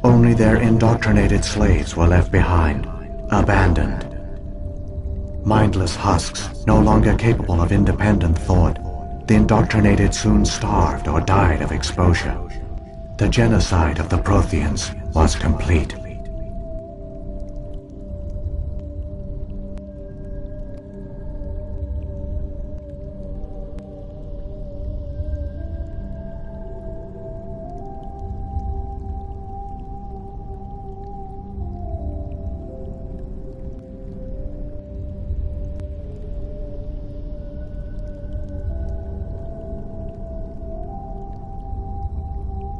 Only their indoctrinated slaves were left behind, abandoned. Mindless husks, no longer capable of independent thought, the indoctrinated soon starved or died of exposure. The genocide of the Protheans was complete.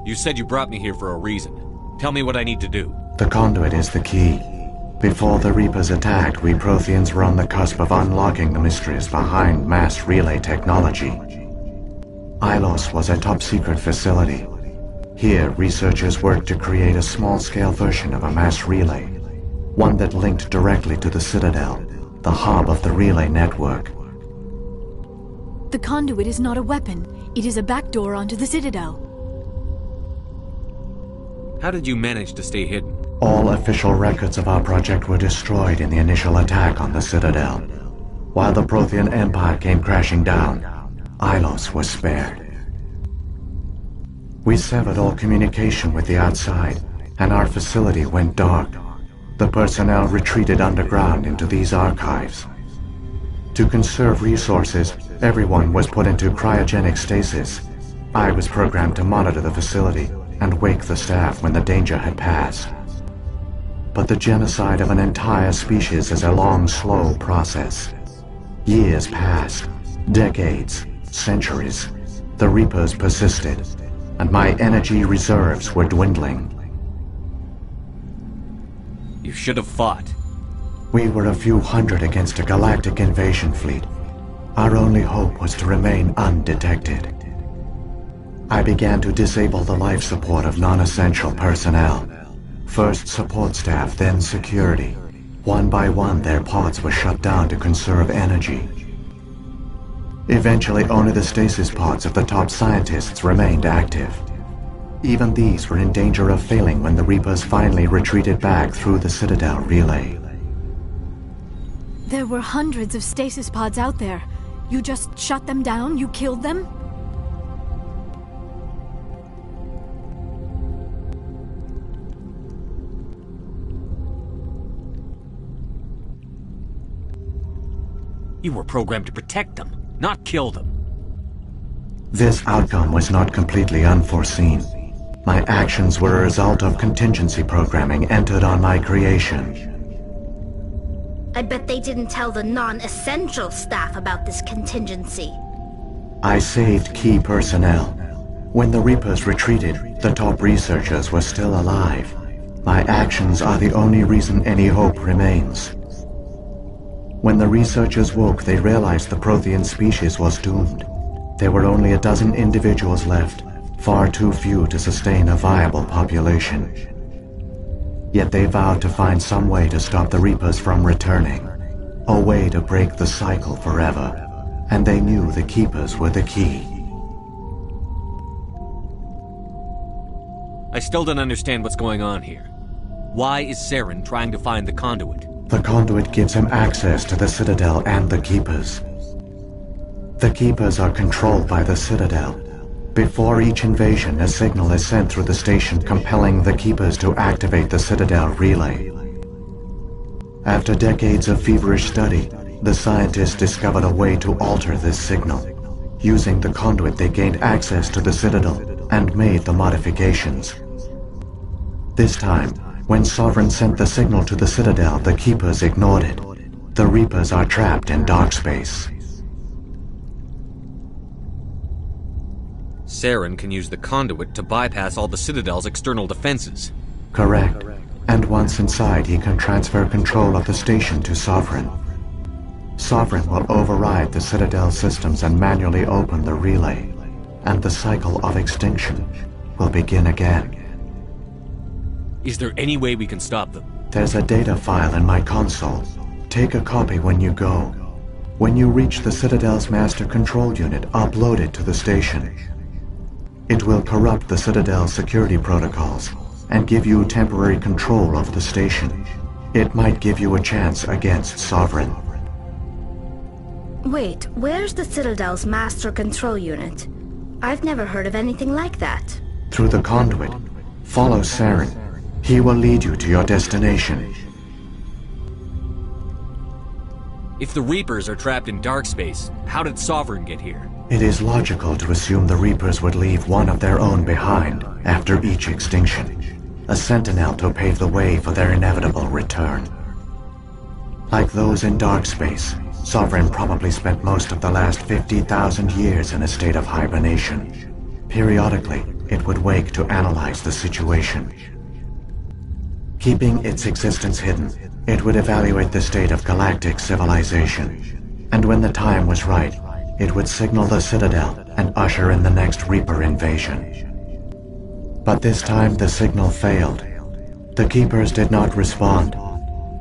You said you brought me here for a reason. Tell me what I need to do. The conduit is the key. Before the Reapers attacked, we Protheans were on the cusp of unlocking the mysteries behind mass relay technology. Ilos was a top-secret facility. Here, researchers worked to create a small-scale version of a mass relay, one that linked directly to the Citadel, the hub of the relay network. The conduit is not a weapon. It is a back door onto the Citadel. How did you manage to stay hidden? All official records of our project were destroyed in the initial attack on the Citadel. While the Prothean Empire came crashing down, Ilos was spared. We severed all communication with the outside, and our facility went dark. The personnel retreated underground into these archives. To conserve resources, everyone was put into cryogenic stasis. I was programmed to monitor the facility and wake the staff when the danger had passed. But the genocide of an entire species is a long, slow process. Years passed, decades, centuries. The Reapers persisted, and my energy reserves were dwindling. You should have fought. We were a few hundred against a galactic invasion fleet. Our only hope was to remain undetected. I began to disable the life support of non-essential personnel. First support staff, then security. One by one, their pods were shut down to conserve energy. Eventually, only the stasis pods of the top scientists remained active. Even these were in danger of failing when the Reapers finally retreated back through the Citadel relay. There were hundreds of stasis pods out there. You just shut them down? You killed them? You were programmed to protect them, not kill them. This outcome was not completely unforeseen. My actions were a result of contingency programming entered on my creation. I bet they didn't tell the non-essential staff about this contingency. I saved key personnel. When the Reapers retreated, the top researchers were still alive. My actions are the only reason any hope remains. When the researchers woke, they realized the Prothean species was doomed. There were only a dozen individuals left, far too few to sustain a viable population. Yet they vowed to find some way to stop the Reapers from returning, a way to break the cycle forever, and they knew the Keepers were the key. I still don't understand what's going on here. Why is Saren trying to find the conduit? The conduit gives him access to the Citadel and the Keepers. The Keepers are controlled by the Citadel. Before each invasion, a signal is sent through the station compelling the Keepers to activate the Citadel relay. After decades of feverish study, the scientists discovered a way to alter this signal. Using the conduit, they gained access to the Citadel and made the modifications. This time, when Sovereign sent the signal to the Citadel, the Keepers ignored it. The Reapers are trapped in dark space. Saren can use the conduit to bypass all the Citadel's external defenses. Correct. And once inside, he can transfer control of the station to Sovereign. Sovereign will override the Citadel systems and manually open the relay, and the cycle of extinction will begin again. Is there any way we can stop them? There's a data file in my console. Take a copy when you go. When you reach the Citadel's master control unit, upload it to the station. It will corrupt the Citadel's security protocols and give you temporary control over the station. It might give you a chance against Sovereign. Wait, where's the Citadel's master control unit? I've never heard of anything like that. Through the conduit, follow Saren. He will lead you to your destination. If the Reapers are trapped in dark space, how did Sovereign get here? It is logical to assume the Reapers would leave one of their own behind after each extinction, a sentinel to pave the way for their inevitable return. Like those in dark space, Sovereign probably spent most of the last 50,000 years in a state of hibernation. Periodically, it would wake to analyze the situation. Keeping its existence hidden, it would evaluate the state of galactic civilization. And when the time was right, it would signal the Citadel and usher in the next Reaper invasion. But this time the signal failed. The Keepers did not respond.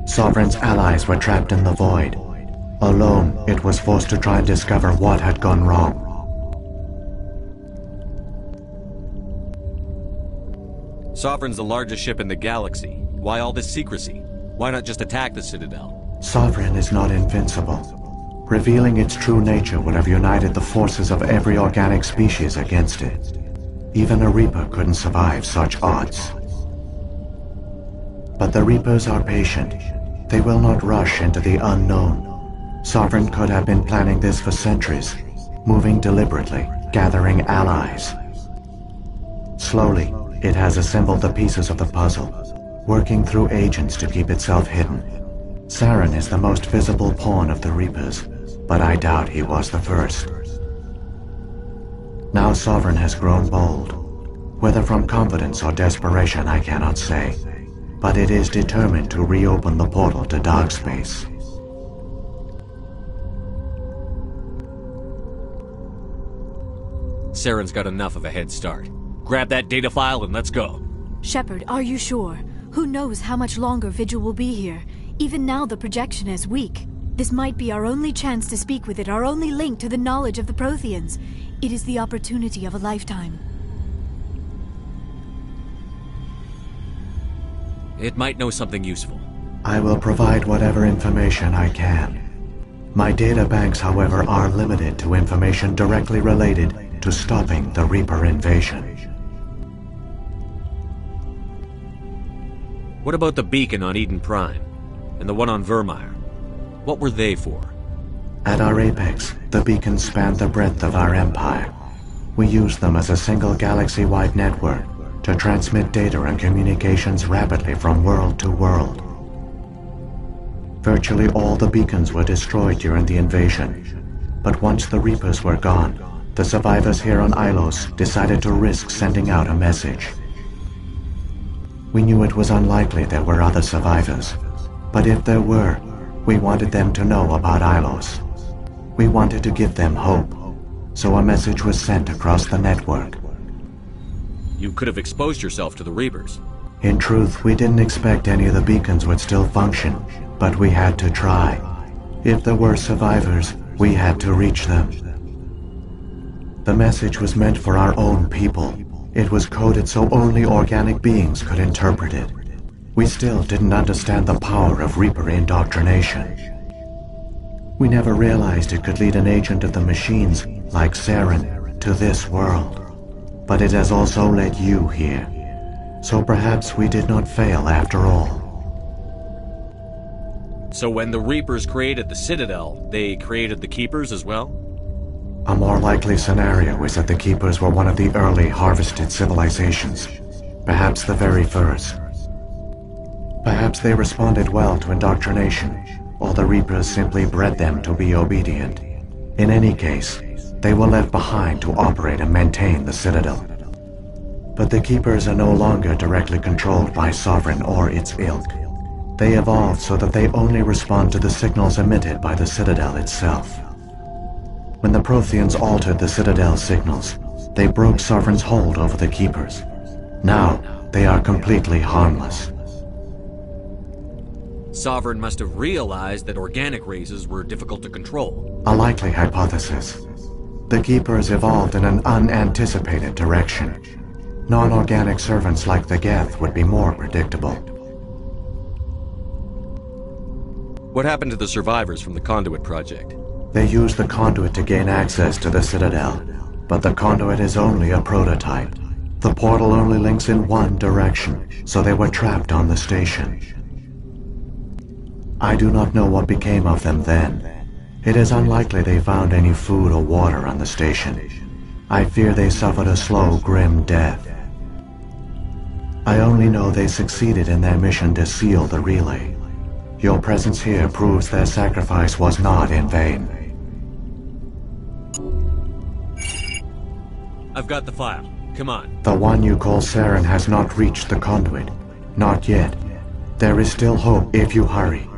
Sovereign's allies were trapped in the void. Alone, it was forced to try and discover what had gone wrong. Sovereign's the largest ship in the galaxy. Why all this secrecy? Why not just attack the Citadel? Sovereign is not invincible. Revealing its true nature would have united the forces of every organic species against it. Even a Reaper couldn't survive such odds. But the Reapers are patient. They will not rush into the unknown. Sovereign could have been planning this for centuries, moving deliberately, gathering allies. Slowly, it has assembled the pieces of the puzzle, working through agents to keep itself hidden. Saren is the most visible pawn of the Reapers, but I doubt he was the first. Now Sovereign has grown bold. Whether from confidence or desperation, I cannot say. But it is determined to reopen the portal to dark space. Saren's got enough of a head start. Grab that data file and let's go. Shepard, are you sure? Who knows how much longer Vigil will be here? Even now the projection is weak. This might be our only chance to speak with it, our only link to the knowledge of the Protheans. It is the opportunity of a lifetime. It might know something useful. I will provide whatever information I can. My data banks, however, are limited to information directly related to stopping the Reaper invasion. What about the beacon on Eden Prime? And the one on Vermeer? What were they for? At our apex, the beacons spanned the breadth of our empire. We used them as a single galaxy-wide network to transmit data and communications rapidly from world to world. Virtually all the beacons were destroyed during the invasion, but once the Reapers were gone, the survivors here on Ilos decided to risk sending out a message. We knew it was unlikely there were other survivors, but if there were, we wanted them to know about Ilos. We wanted to give them hope, so a message was sent across the network. You could have exposed yourself to the Reapers. In truth, we didn't expect any of the beacons would still function, but we had to try. If there were survivors, we had to reach them. The message was meant for our own people. It was coded so only organic beings could interpret it. We still didn't understand the power of Reaper indoctrination. We never realized it could lead an agent of the machines, like Saren, to this world. But it has also led you here. So perhaps we did not fail after all. So when the Reapers created the Citadel, they created the Keepers as well? A more likely scenario is that the Keepers were one of the early harvested civilizations. Perhaps the very first. Perhaps they responded well to indoctrination, or the Reapers simply bred them to be obedient. In any case, they were left behind to operate and maintain the Citadel. But the Keepers are no longer directly controlled by Sovereign or its ilk. They evolved so that they only respond to the signals emitted by the Citadel itself. When the Protheans altered the Citadel's signals, they broke Sovereign's hold over the Keepers. Now, they are completely harmless. Sovereign must have realized that organic races were difficult to control. A likely hypothesis. The Keepers evolved in an unanticipated direction. Non-organic servants like the Geth would be more predictable. What happened to the survivors from the Conduit project? They used the Conduit to gain access to the Citadel, but the Conduit is only a prototype. The portal only links in one direction, so they were trapped on the station. I do not know what became of them then. It is unlikely they found any food or water on the station. I fear they suffered a slow, grim death. I only know they succeeded in their mission to seal the relay. Your presence here proves their sacrifice was not in vain. I've got the file. Come on. The one you call Saren has not reached the Conduit. Not yet. There is still hope if you hurry.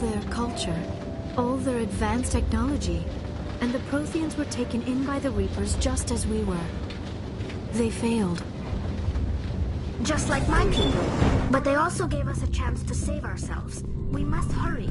their culture, all their advanced technology, and the Protheans were taken in by the Reapers just as we were. They failed. Just like my people. But they also gave us a chance to save ourselves. We must hurry.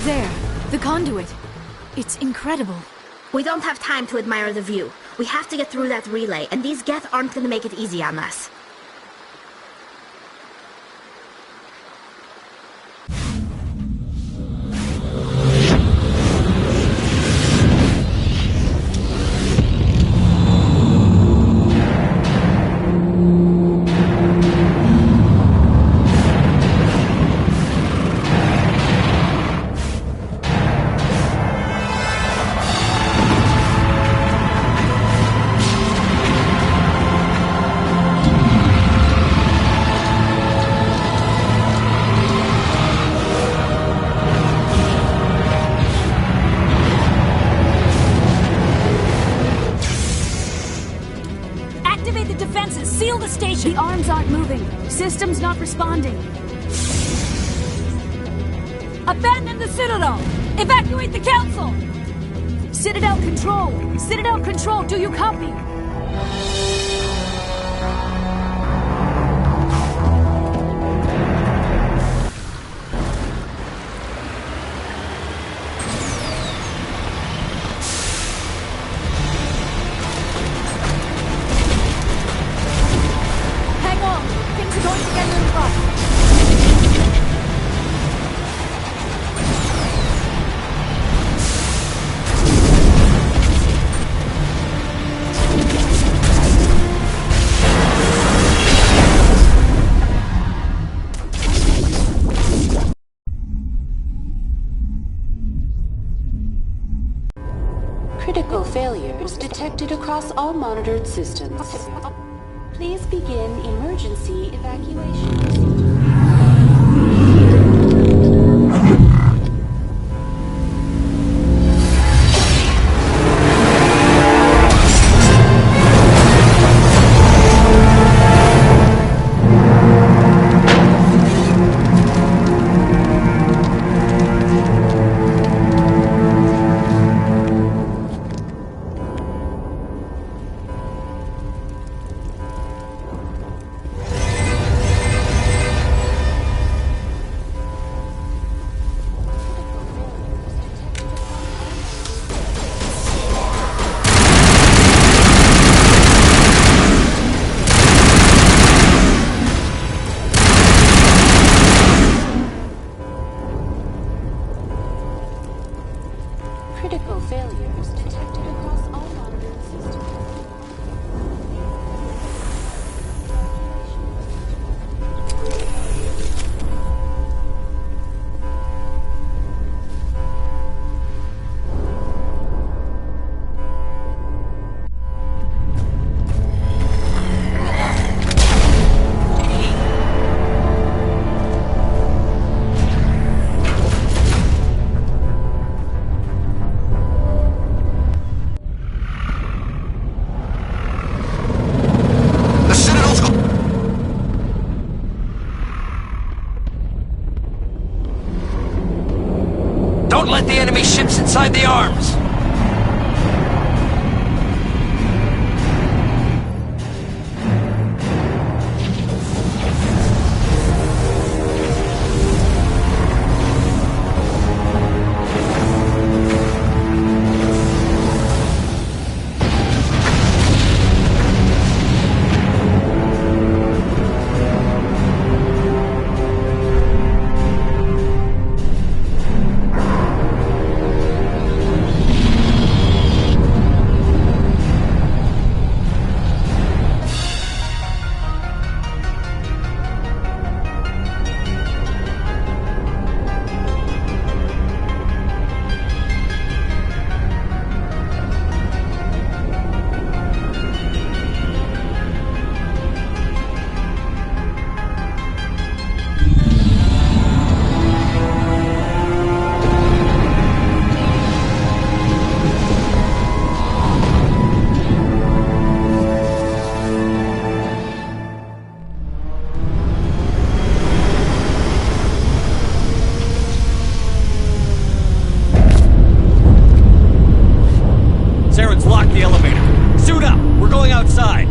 There, the conduit. It's incredible. We don't have time to admire the view. We have to get through that relay, and these Geth aren't gonna make it easy on us. Seal the station! The arms aren't moving. Systems not responding. Abandon the Citadel! Evacuate the Council! Citadel Control! Citadel Control, do you copy? failures detected across all monitored systems. Please begin emergency evacuation. Critical failures detected across all monitored systems. Don't let the enemy ships inside the arms! Saren's locked the elevator. Suit up! We're going outside!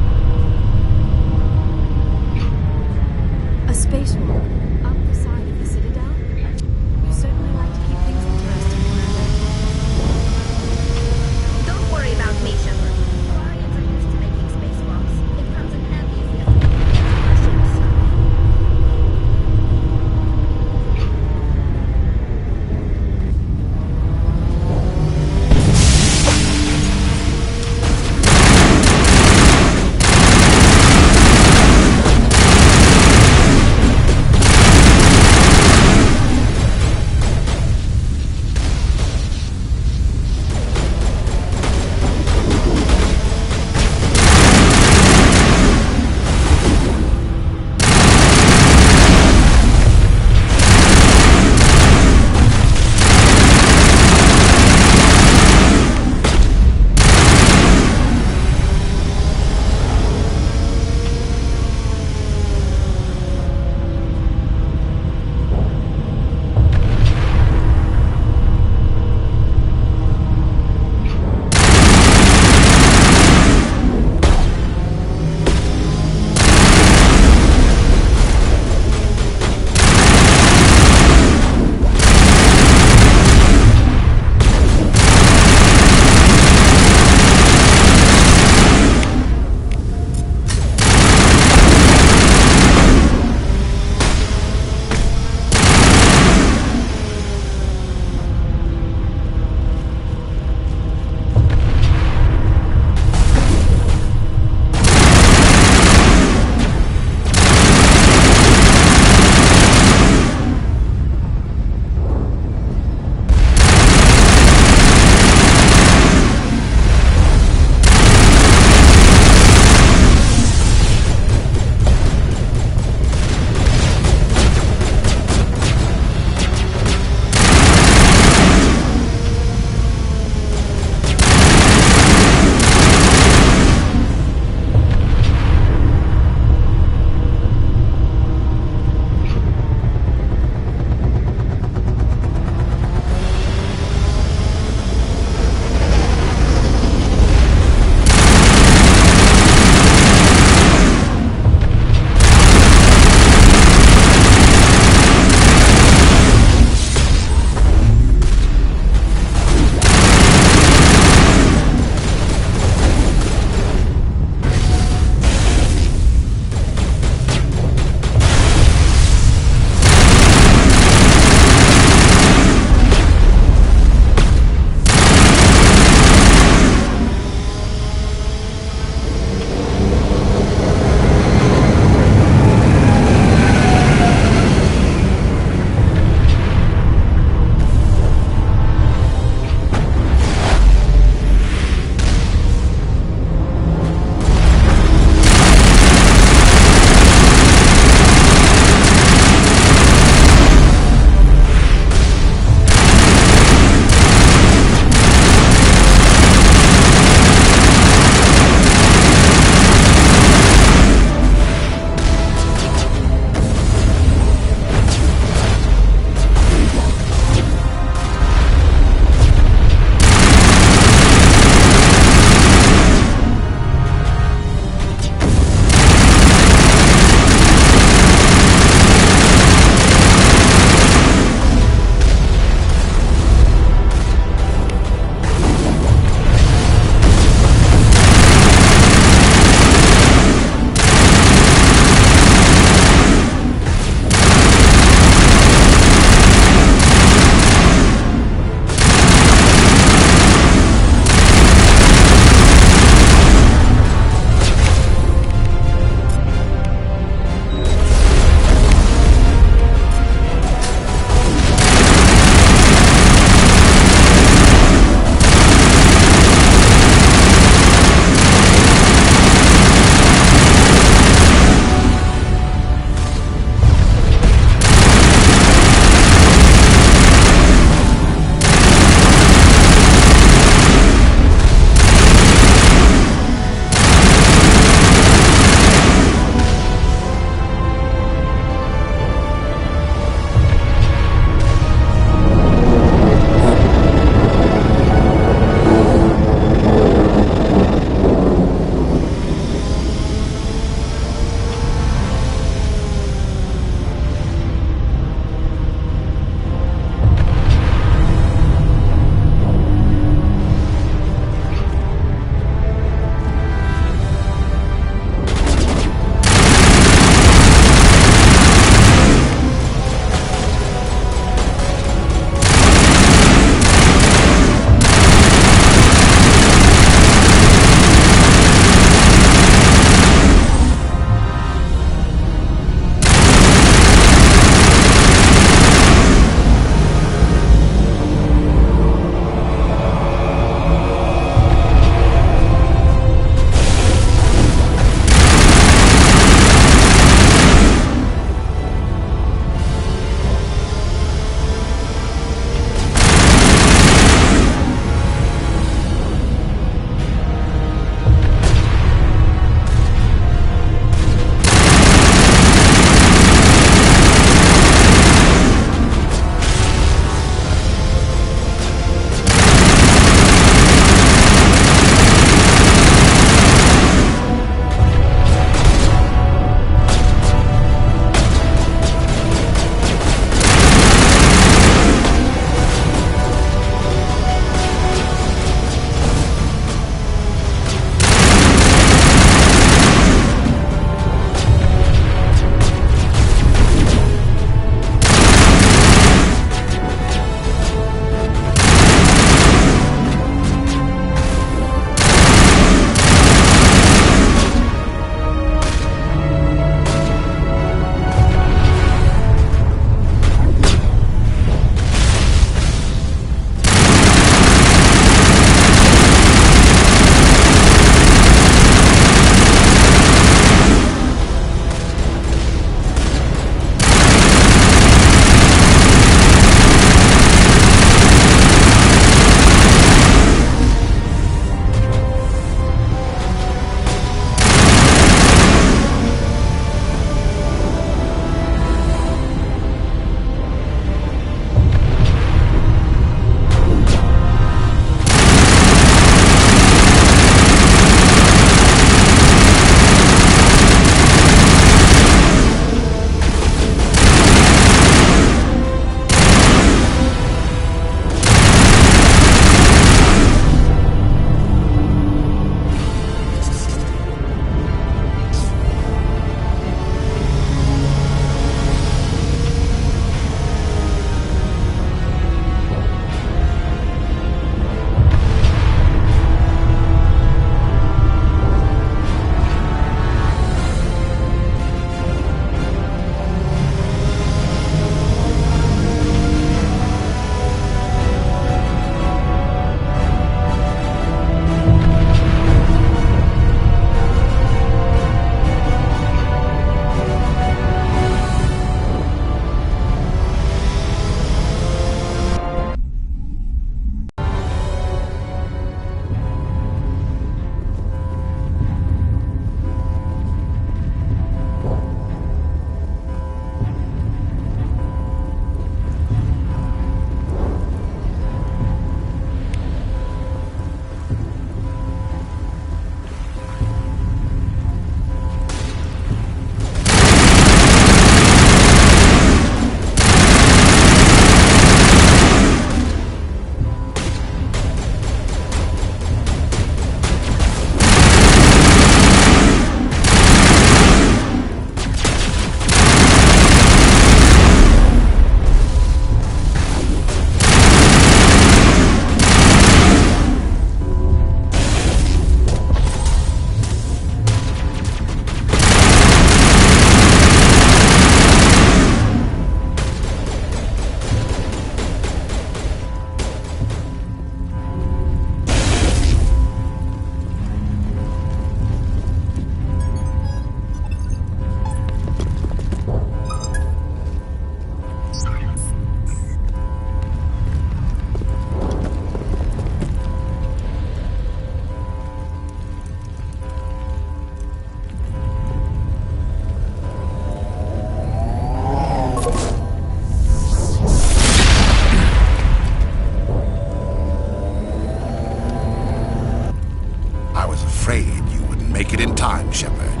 it in time, Shepard.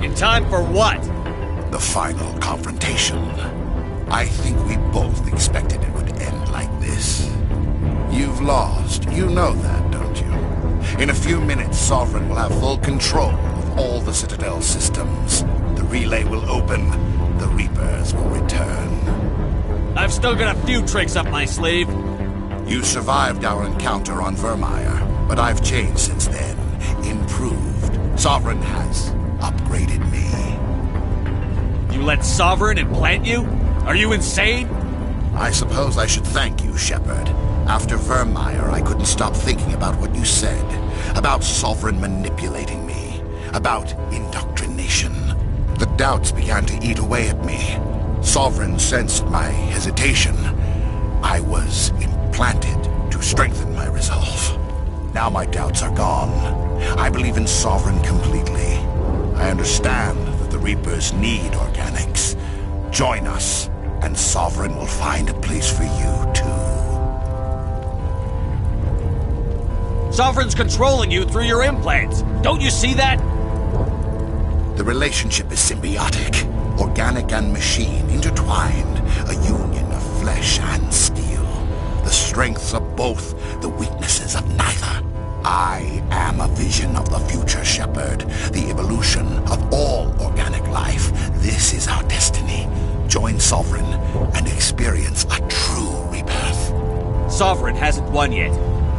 In time for what? The final confrontation. I think we both expected it would end like this. You've lost. You know that, don't you? In a few minutes, Sovereign will have full control of all the Citadel systems. The relay will open. The Reapers will return. I've still got a few tricks up my sleeve. You survived our encounter on Vermeer, but I've changed since then. Improved. Sovereign has upgraded me. You let Sovereign implant you? Are you insane? I suppose I should thank you, Shepard. After Vermeer, I couldn't stop thinking about what you said. About Sovereign manipulating me. About indoctrination. The doubts began to eat away at me. Sovereign sensed my hesitation. I was implanted to strengthen my resolve. Now my doubts are gone. I believe in Sovereign completely. I understand that the Reapers need organics. Join us, and Sovereign will find a place for you, too. Sovereign's controlling you through your implants. Don't you see that? The relationship is symbiotic. Organic and machine, intertwined. A union of flesh and steel. The strengths of both, the weaknesses of neither. I am a vision of the future, Shepard. The evolution of all organic life. This is our destiny. Join Sovereign and experience a true rebirth. Sovereign hasn't won yet.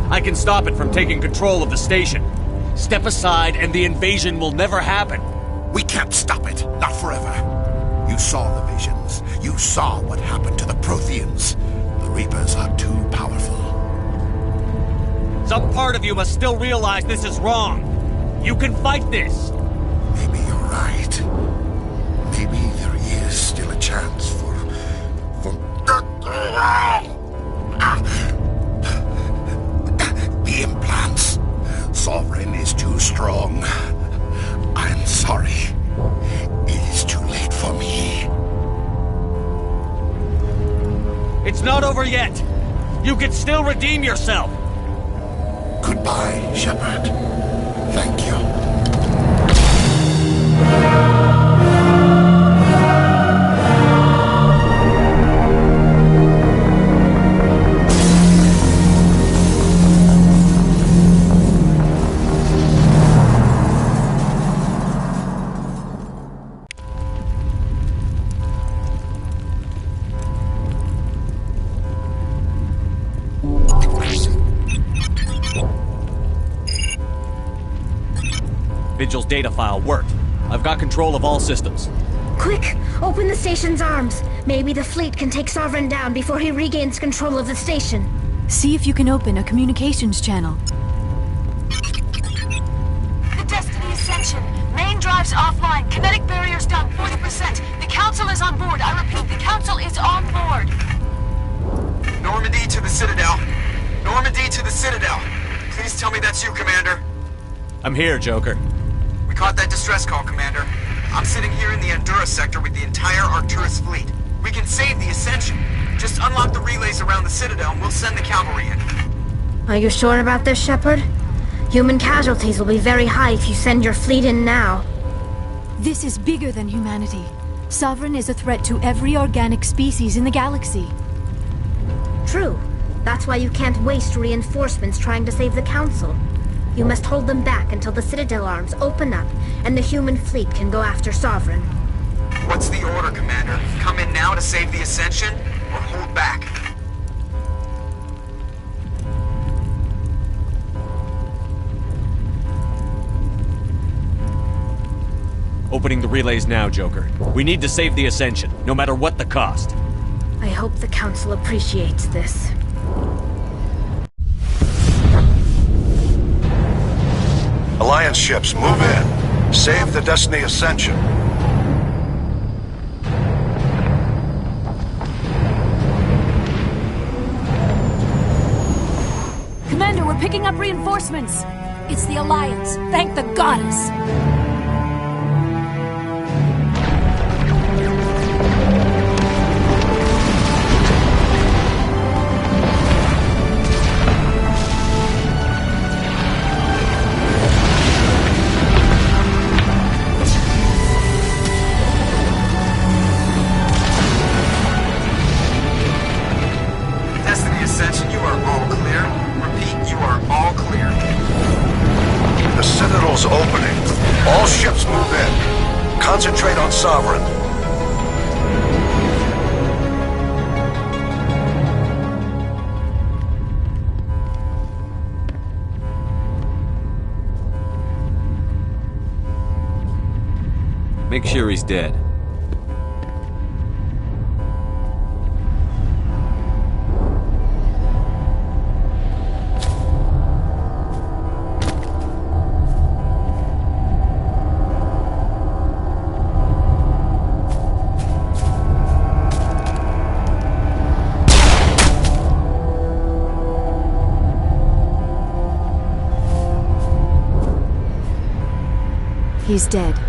I can stop it from taking control of the station. Step aside and the invasion will never happen. We can't stop it. Not forever. You saw the visions. You saw what happened to the Protheans. The Reapers are too powerful. Some part of you must still realize this is wrong. You can fight this. Maybe you're right. Maybe there is still a chance for... The implants. Sovereign is too strong. I'm sorry. It is too late for me. It's not over yet. You can still redeem yourself. Goodbye, Shepard. Thank you. Vigil's data file worked. I've got control of all systems. Quick! Open the station's arms. Maybe the fleet can take Sovereign down before he regains control of the station. See if you can open a communications channel. The Destiny Ascension. Main drives offline. Kinetic barriers down 40%. The Council is on board. I repeat, the Council is on board. Normandy to the Citadel. Normandy to the Citadel. Please tell me that's you, Commander. I'm here, Joker. We caught that distress call, Commander. I'm sitting here in the Endura sector with the entire Arcturus fleet. We can save the Ascension. Just unlock the relays around the Citadel and we'll send the cavalry in. Are you sure about this, Shepard? Human casualties will be very high if you send your fleet in now. This is bigger than humanity. Sovereign is a threat to every organic species in the galaxy. True. That's why you can't waste reinforcements trying to save the Council. You must hold them back until the Citadel arms open up and the human fleet can go after Sovereign. What's the order, Commander? Come in now to save the Ascension, or hold back? Opening the relays now, Joker. We need to save the Ascension, no matter what the cost. I hope the Council appreciates this. Alliance ships, move in. Save the Destiny Ascension. Commander, we're picking up reinforcements. It's the Alliance. Thank the goddess. opening. All ships move in. Concentrate on Sovereign. Make sure he's dead. He's dead.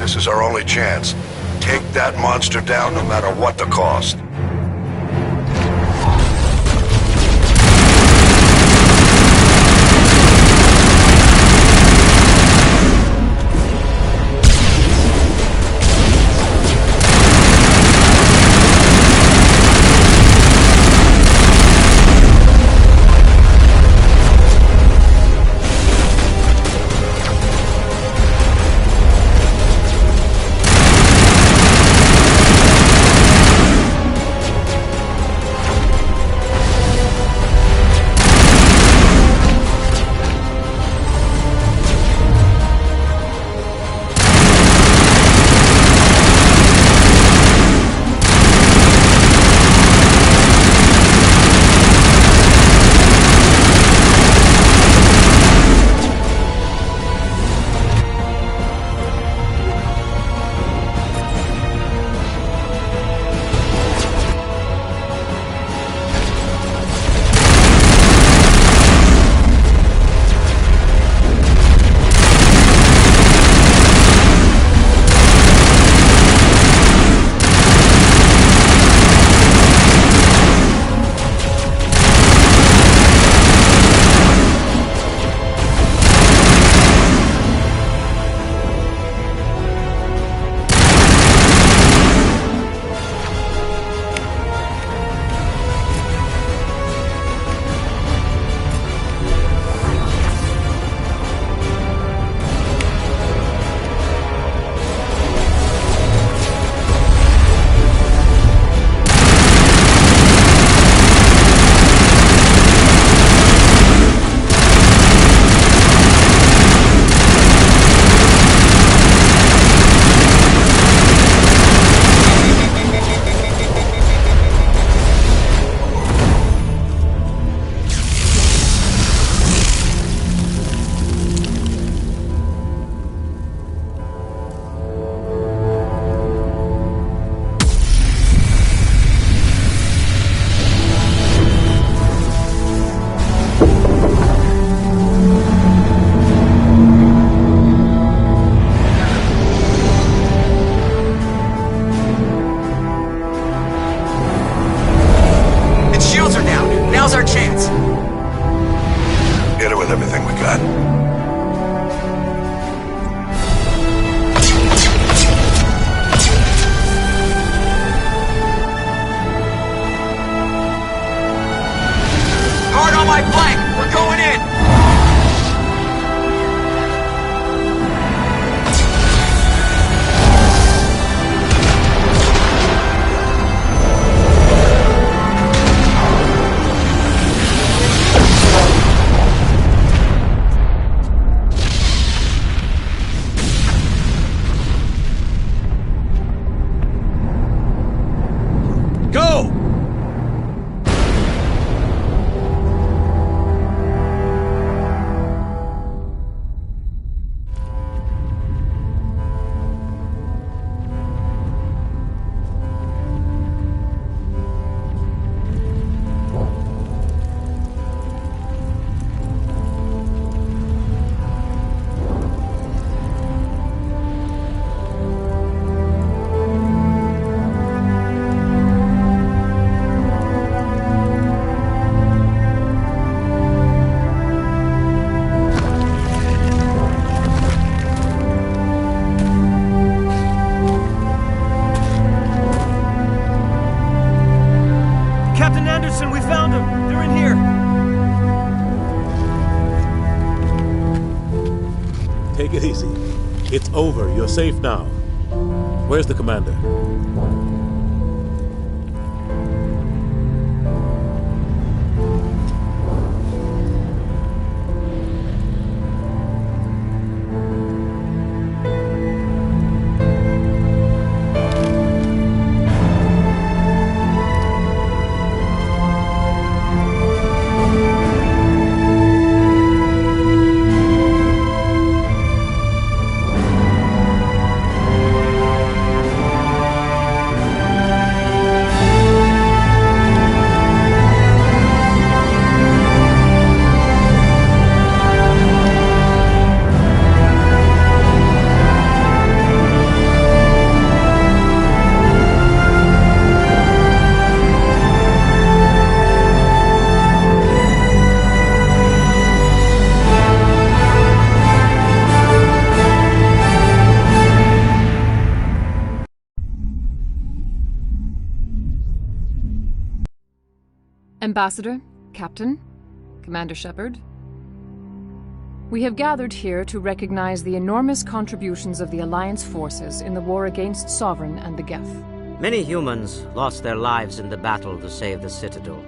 This is our only chance. Take that monster down no matter what the cost. Captain Anderson, we found them! They're in here! Take it easy. It's over. You're safe now. Where's the commander? Ambassador, Captain, Commander Shepard, we have gathered here to recognize the enormous contributions of the Alliance forces in the war against Sovereign and the Geth. Many humans lost their lives in the battle to save the Citadel.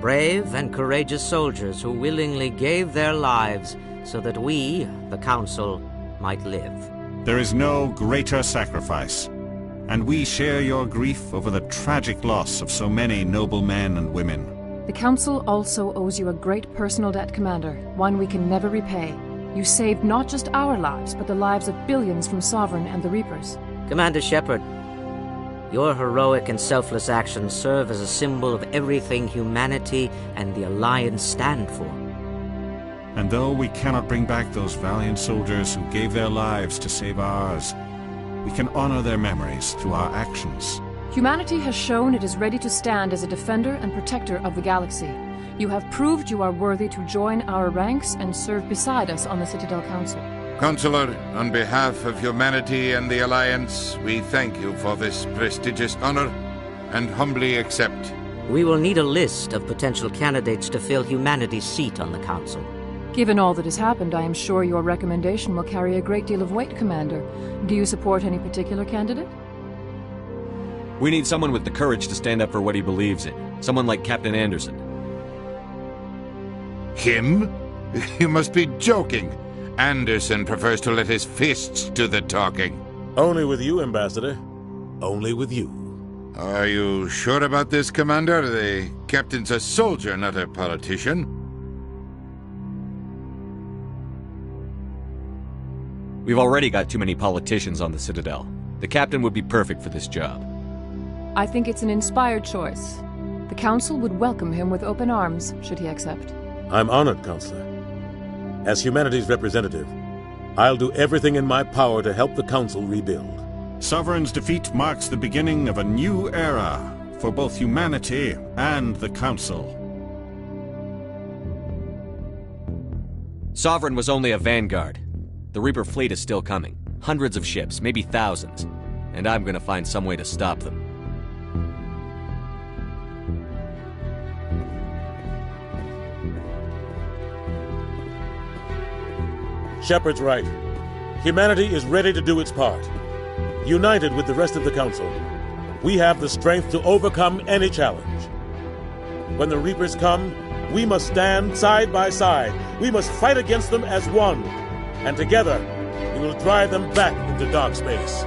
Brave and courageous soldiers who willingly gave their lives so that we, the Council, might live. There is no greater sacrifice, and we share your grief over the tragic loss of so many noble men and women. The Council also owes you a great personal debt, Commander, one we can never repay. You saved not just our lives, but the lives of billions from Sovereign and the Reapers. Commander Shepard, your heroic and selfless actions serve as a symbol of everything humanity and the Alliance stand for. And though we cannot bring back those valiant soldiers who gave their lives to save ours, we can honor their memories through our actions. Humanity has shown it is ready to stand as a defender and protector of the galaxy. You have proved you are worthy to join our ranks and serve beside us on the Citadel Council. Counselor, on behalf of humanity and the Alliance, we thank you for this prestigious honor and humbly accept. We will need a list of potential candidates to fill humanity's seat on the Council. Given all that has happened, I am sure your recommendation will carry a great deal of weight, Commander. Do you support any particular candidate? We need someone with the courage to stand up for what he believes in. Someone like Captain Anderson. Him? You must be joking. Anderson prefers to let his fists do the talking. Only with you, Ambassador. Only with you. Are you sure about this, Commander? The captain's a soldier, not a politician. We've already got too many politicians on the Citadel. The captain would be perfect for this job. I think it's an inspired choice. The Council would welcome him with open arms, should he accept. I'm honored, Counselor. As humanity's representative, I'll do everything in my power to help the Council rebuild. Sovereign's defeat marks the beginning of a new era for both humanity and the Council. Sovereign was only a vanguard. The Reaper fleet is still coming. Hundreds of ships, maybe thousands. And I'm gonna find some way to stop them. Shepard's right. Humanity is ready to do its part. United with the rest of the Council, we have the strength to overcome any challenge. When the Reapers come, we must stand side by side. We must fight against them as one. And together, we will drive them back into dark space.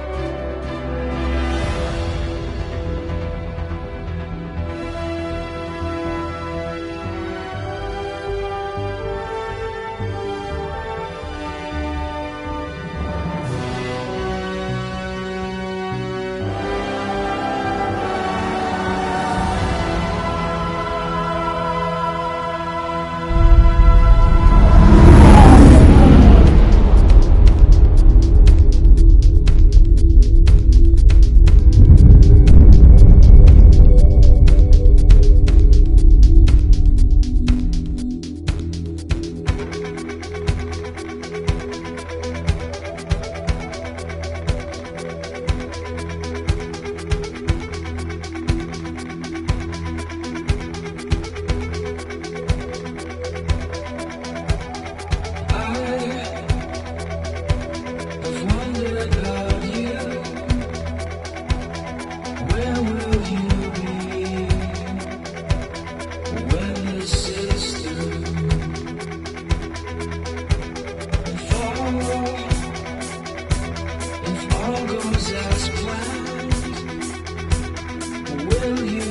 through you.